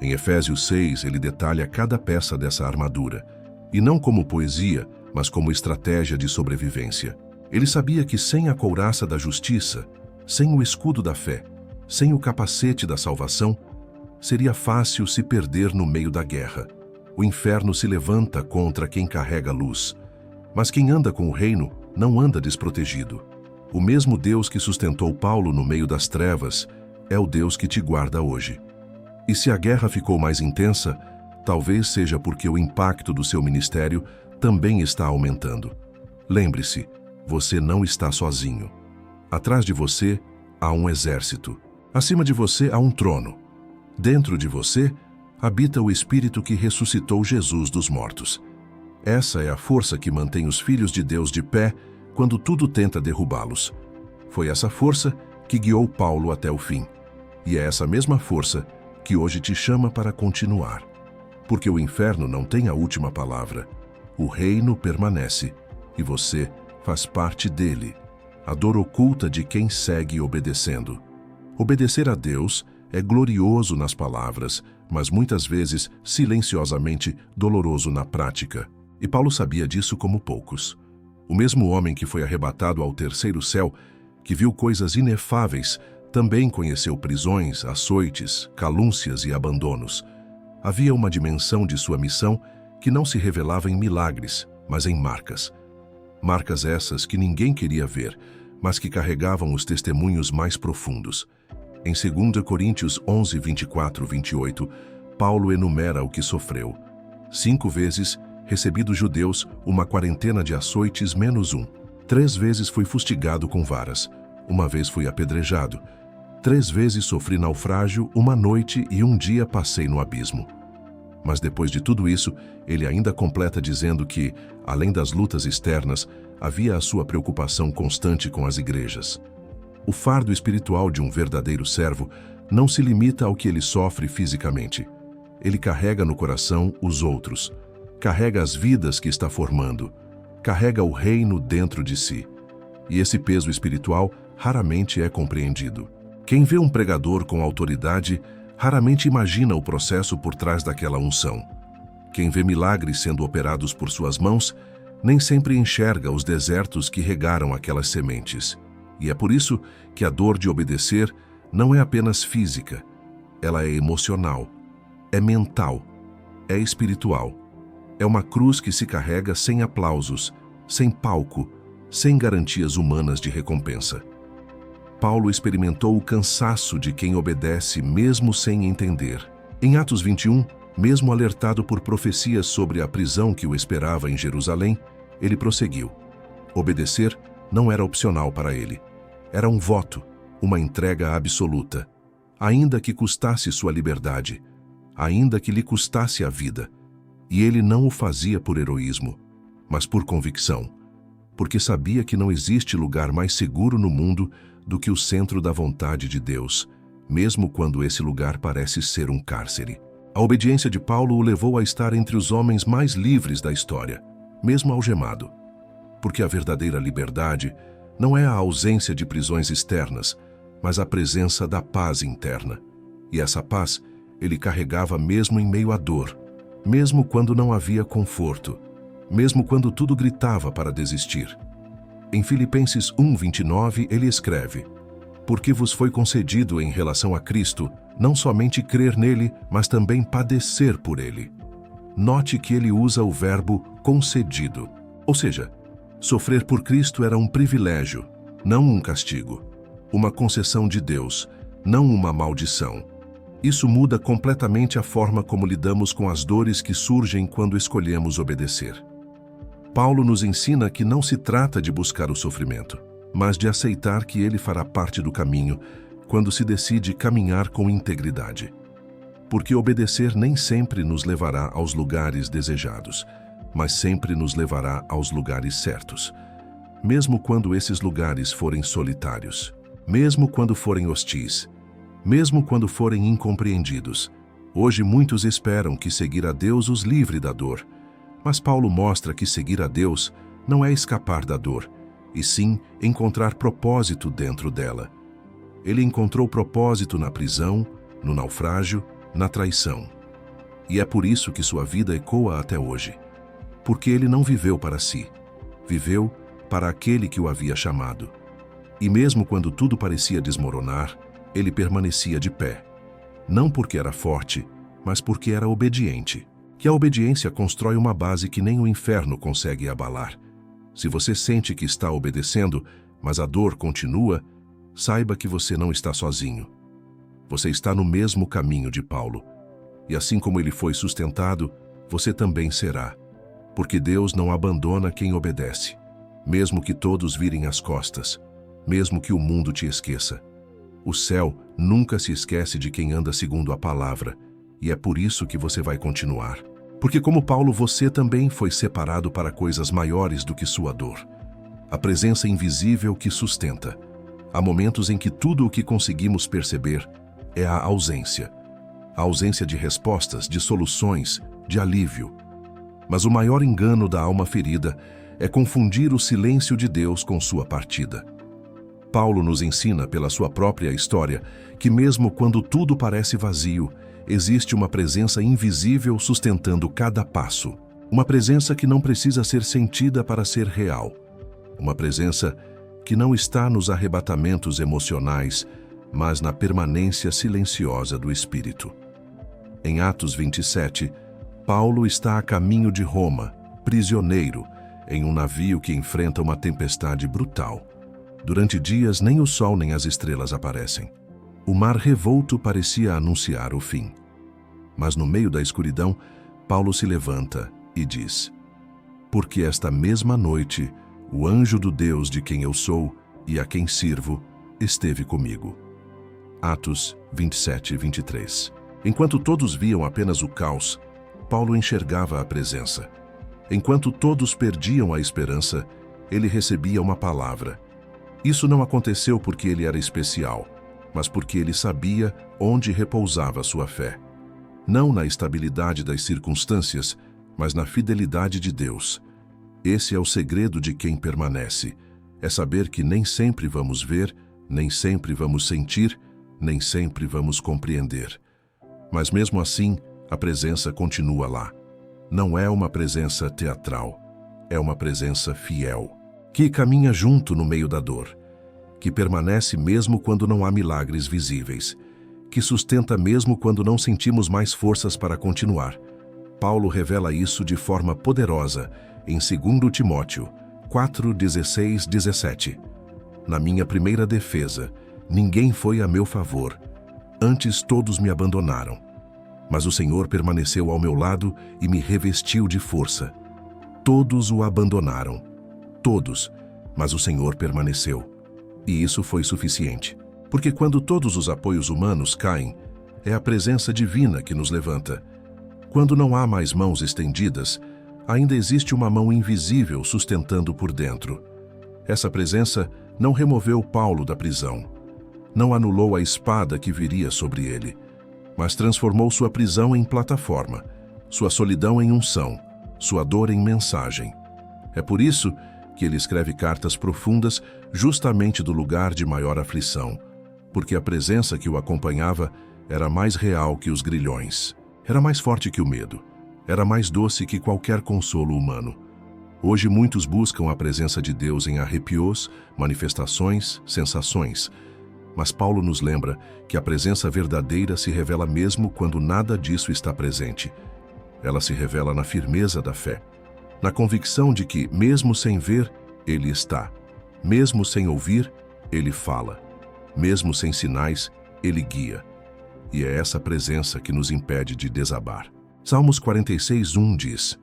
Em Efésios 6, ele detalha cada peça dessa armadura, e não como poesia, mas como estratégia de sobrevivência. Ele sabia que sem a couraça da justiça, sem o escudo da fé, sem o capacete da salvação, seria fácil se perder no meio da guerra. O inferno se levanta contra quem carrega a luz, mas quem anda com o reino não anda desprotegido. O mesmo Deus que sustentou Paulo no meio das trevas é o Deus que te guarda hoje. E se a guerra ficou mais intensa, talvez seja porque o impacto do seu ministério também está aumentando. Lembre-se, você não está sozinho. Atrás de você há um exército. Acima de você há um trono. Dentro de você habita o Espírito que ressuscitou Jesus dos mortos. Essa é a força que mantém os filhos de Deus de pé quando tudo tenta derrubá-los. Foi essa força que guiou Paulo até o fim. E é essa mesma força que hoje te chama para continuar. Porque o inferno não tem a última palavra. O reino permanece e você faz parte dele. A dor oculta de quem segue obedecendo. Obedecer a Deus é glorioso nas palavras, mas muitas vezes silenciosamente doloroso na prática. E Paulo sabia disso como poucos. O mesmo homem que foi arrebatado ao terceiro céu, que viu coisas inefáveis, também conheceu prisões, açoites, calúnias e abandonos. Havia uma dimensão de sua missão que não se revelava em milagres, mas em marcas. Marcas essas que ninguém queria ver, mas que carregavam os testemunhos mais profundos. Em 2 Coríntios 11, 24, 28, Paulo enumera o que sofreu. 5 vezes recebi dos judeus uma quarentena de açoites menos um. 3 vezes fui fustigado com varas, uma vez fui apedrejado, 3 vezes sofri naufrágio, uma noite e um dia passei no abismo. Mas depois de tudo isso, ele ainda completa dizendo que, além das lutas externas, havia a sua preocupação constante com as igrejas. O fardo espiritual de um verdadeiro servo não se limita ao que ele sofre fisicamente. Ele carrega no coração os outros, carrega as vidas que está formando, carrega o reino dentro de si. E esse peso espiritual raramente é compreendido. Quem vê um pregador com autoridade raramente imagina o processo por trás daquela unção. Quem vê milagres sendo operados por suas mãos nem sempre enxerga os desertos que regaram aquelas sementes. E é por isso que a dor de obedecer não é apenas física, ela é emocional, é mental, é espiritual. É uma cruz que se carrega sem aplausos, sem palco, sem garantias humanas de recompensa. Paulo experimentou o cansaço de quem obedece mesmo sem entender. Em Atos 21, mesmo alertado por profecias sobre a prisão que o esperava em Jerusalém, ele prosseguiu. Obedecer não era opcional para ele. Era um voto, uma entrega absoluta. Ainda que custasse sua liberdade, ainda que lhe custasse a vida. E ele não o fazia por heroísmo, mas por convicção, porque sabia que não existe lugar mais seguro no mundo do que o centro da vontade de Deus, mesmo quando esse lugar parece ser um cárcere. A obediência de Paulo o levou a estar entre os homens mais livres da história, mesmo algemado. Porque a verdadeira liberdade não é a ausência de prisões externas, mas a presença da paz interna. E essa paz ele carregava mesmo em meio à dor, mesmo quando não havia conforto, mesmo quando tudo gritava para desistir. Em Filipenses 1:29, ele escreve: porque vos foi concedido em relação a Cristo, não somente crer nele, mas também padecer por ele. Note que ele usa o verbo concedido. Ou seja, sofrer por Cristo era um privilégio, não um castigo. Uma concessão de Deus, não uma maldição. Isso muda completamente a forma como lidamos com as dores que surgem quando escolhemos obedecer. Paulo nos ensina que não se trata de buscar o sofrimento, mas de aceitar que ele fará parte do caminho quando se decide caminhar com integridade. Porque obedecer nem sempre nos levará aos lugares desejados, mas sempre nos levará aos lugares certos. Mesmo quando esses lugares forem solitários, mesmo quando forem hostis, mesmo quando forem incompreendidos. Hoje muitos esperam que seguir a Deus os livre da dor, mas Paulo mostra que seguir a Deus não é escapar da dor, e sim encontrar propósito dentro dela. Ele encontrou propósito na prisão, no naufrágio, na traição. E é por isso que sua vida ecoa até hoje. Porque ele não viveu para si, viveu para aquele que o havia chamado. E mesmo quando tudo parecia desmoronar, ele permanecia de pé. Não porque era forte, mas porque era obediente. Que a obediência constrói uma base que nem o inferno consegue abalar. Se você sente que está obedecendo, mas a dor continua, saiba que você não está sozinho. Você está no mesmo caminho de Paulo. E assim como ele foi sustentado, você também será. Porque Deus não abandona quem obedece, mesmo que todos virem as costas, mesmo que o mundo te esqueça. O céu nunca se esquece de quem anda segundo a palavra, e é por isso que você vai continuar. Porque como Paulo, você também foi separado para coisas maiores do que sua dor. A presença invisível que sustenta. Há momentos em que tudo o que conseguimos perceber é a ausência. A ausência de respostas, de soluções, de alívio. Mas o maior engano da alma ferida é confundir o silêncio de Deus com sua partida. Paulo nos ensina pela sua própria história que mesmo quando tudo parece vazio, existe uma presença invisível sustentando cada passo. Uma presença que não precisa ser sentida para ser real. Uma presença que não está nos arrebatamentos emocionais, mas na permanência silenciosa do Espírito. Em Atos 27, Paulo está a caminho de Roma, prisioneiro, em um navio que enfrenta uma tempestade brutal. Durante dias, nem o sol nem as estrelas aparecem. O mar revolto parecia anunciar o fim. Mas no meio da escuridão, Paulo se levanta e diz: porque esta mesma noite O anjo do Deus de quem eu sou e a quem sirvo esteve comigo. Atos 27, 23. Enquanto todos viam apenas o caos, Paulo enxergava a presença. Enquanto todos perdiam a esperança, ele recebia uma palavra. Isso não aconteceu porque ele era especial, mas porque ele sabia onde repousava sua fé. Não na estabilidade das circunstâncias, mas na fidelidade de Deus. Esse é o segredo de quem permanece. É saber que nem sempre vamos ver, nem sempre vamos sentir, nem sempre vamos compreender. Mas mesmo assim, a presença continua lá. Não é uma presença teatral, é uma presença fiel, que caminha junto no meio da dor, que permanece mesmo quando não há milagres visíveis, que sustenta mesmo quando não sentimos mais forças para continuar. Paulo revela isso de forma poderosa em 2 Timóteo 4, 16, 17. Na minha primeira defesa, ninguém foi a meu favor, antes todos me abandonaram. Mas o Senhor permaneceu ao meu lado e me revestiu de força. Todos o abandonaram, todos, mas o Senhor permaneceu. E isso foi suficiente, porque quando todos os apoios humanos caem, é a presença divina que nos levanta. Quando não há mais mãos estendidas, ainda existe uma mão invisível sustentando por dentro. Essa presença não removeu Paulo da prisão, não anulou a espada que viria sobre ele, mas transformou sua prisão em plataforma, sua solidão em unção, sua dor em mensagem. É por isso que ele escreve cartas profundas justamente do lugar de maior aflição, porque a presença que o acompanhava era mais real que os grilhões, era mais forte que o medo, era mais doce que qualquer consolo humano. Hoje muitos buscam a presença de Deus em arrepios, manifestações, sensações, mas Paulo nos lembra que a presença verdadeira se revela mesmo quando nada disso está presente. Ela se revela na firmeza da fé, na convicção de que, mesmo sem ver, Ele está. Mesmo sem ouvir, Ele fala. Mesmo sem sinais, Ele guia. E é essa presença que nos impede de desabar. Salmos 46, 1 diz: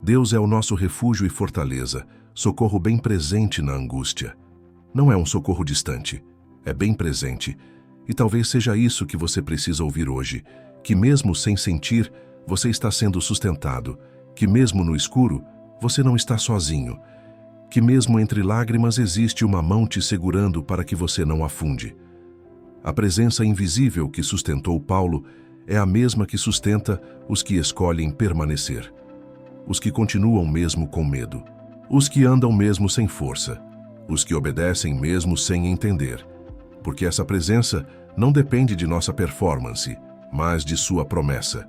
Deus é o nosso refúgio e fortaleza, socorro bem presente na angústia. Não é um socorro distante, é bem presente. E talvez seja isso que você precisa ouvir hoje, que mesmo sem sentir, você está sendo sustentado, que mesmo no escuro, você não está sozinho, que mesmo entre lágrimas existe uma mão te segurando para que você não afunde. A presença invisível que sustentou Paulo é a mesma que sustenta os que escolhem permanecer, os que continuam mesmo com medo, os que andam mesmo sem força, os que obedecem mesmo sem entender, porque essa presença não depende de nossa performance, mas de sua promessa.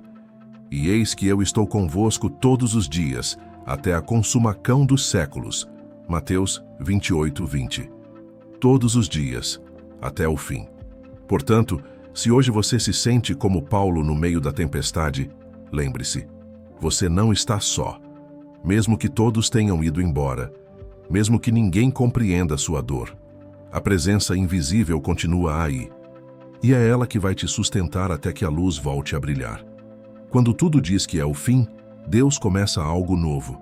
E eis que eu estou convosco todos os dias, até a consumação dos séculos. Mateus 28, 20. Todos os dias, até o fim. Portanto, se hoje você se sente como Paulo no meio da tempestade, lembre-se, você não está só. Mesmo que todos tenham ido embora, mesmo que ninguém compreenda sua dor, a presença invisível continua aí. E é ela que vai te sustentar até que a luz volte a brilhar. Quando tudo diz que é o fim, Deus começa algo novo.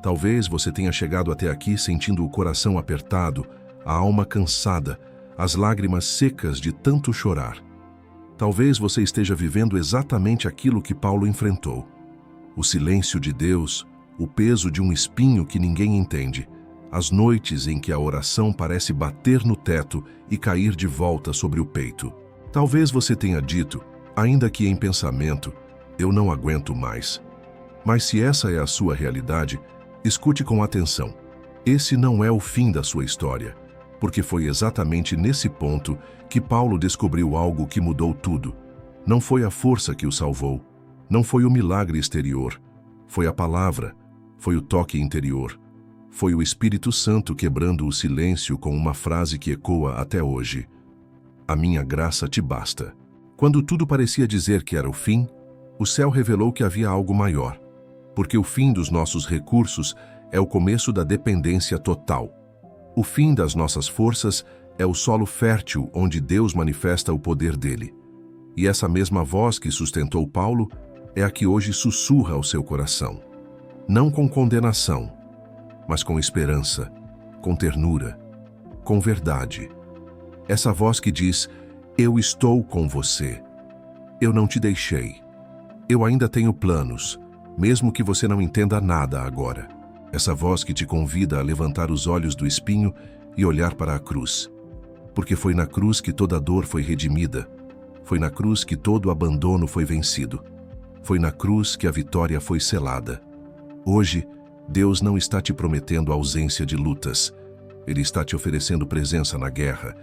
Talvez você tenha chegado até aqui sentindo o coração apertado, a alma cansada, as lágrimas secas de tanto chorar. Talvez você esteja vivendo exatamente aquilo que Paulo enfrentou. O silêncio de Deus, o peso de um espinho que ninguém entende, as noites em que a oração parece bater no teto e cair de volta sobre o peito. Talvez você tenha dito, ainda que em pensamento, eu não aguento mais. Mas se essa é a sua realidade, escute com atenção. Esse não é o fim da sua história, porque foi exatamente nesse ponto que Paulo descobriu algo que mudou tudo. Não foi a força que o salvou, não foi o milagre exterior, foi a palavra, foi o toque interior, foi o Espírito Santo quebrando o silêncio com uma frase que ecoa até hoje. A minha graça te basta. Quando tudo parecia dizer que era o fim, o céu revelou que havia algo maior, porque o fim dos nossos recursos é o começo da dependência total. O fim das nossas forças é o solo fértil onde Deus manifesta o poder dele. E essa mesma voz que sustentou Paulo é a que hoje sussurra ao seu coração. Não com condenação, mas com esperança, com ternura, com verdade. Essa voz que diz: eu estou com você. Eu não te deixei. Eu ainda tenho planos, mesmo que você não entenda nada agora. Essa voz que te convida a levantar os olhos do espinho e olhar para a cruz. Porque foi na cruz que toda dor foi redimida. Foi na cruz que todo abandono foi vencido. Foi na cruz que a vitória foi selada. Hoje, Deus não está te prometendo ausência de lutas. Ele está te oferecendo presença na guerra.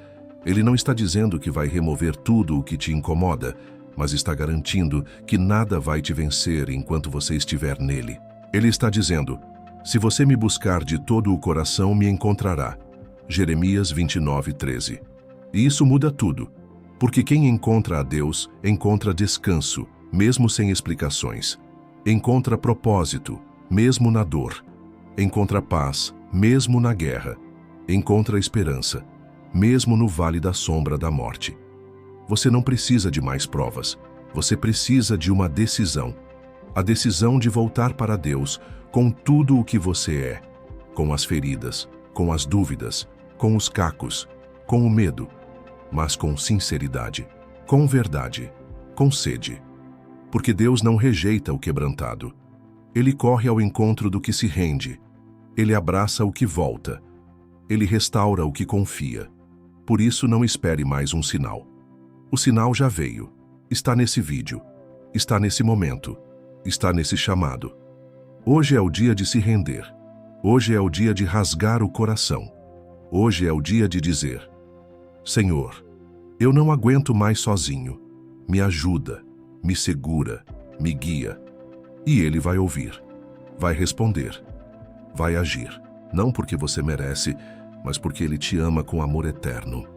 Ele não está dizendo que vai remover tudo o que te incomoda, mas está garantindo que nada vai te vencer enquanto você estiver nele. Ele está dizendo: se você me buscar de todo o coração, me encontrará. Jeremias 29:13. E isso muda tudo, porque quem encontra a Deus encontra descanso, mesmo sem explicações. Encontra propósito, mesmo na dor. Encontra paz, mesmo na guerra. Encontra esperança, mesmo no vale da sombra da morte. Você não precisa de mais provas. Você precisa de uma decisão. A decisão de voltar para Deus com tudo o que você é. Com as feridas, com as dúvidas, com os cacos, com o medo, mas com sinceridade, com verdade, com sede. Porque Deus não rejeita o quebrantado. Ele corre ao encontro do que se rende. Ele abraça o que volta. Ele restaura o que confia. Por isso, não espere mais um sinal. O sinal já veio. Está nesse vídeo. Está nesse momento. Está nesse chamado. Hoje é o dia de se render. Hoje é o dia de rasgar o coração. Hoje é o dia de dizer: Senhor, eu não aguento mais sozinho. Me ajuda, me segura, me guia. E Ele vai ouvir, vai responder, vai agir. Não porque você merece, mas porque Ele te ama com amor eterno.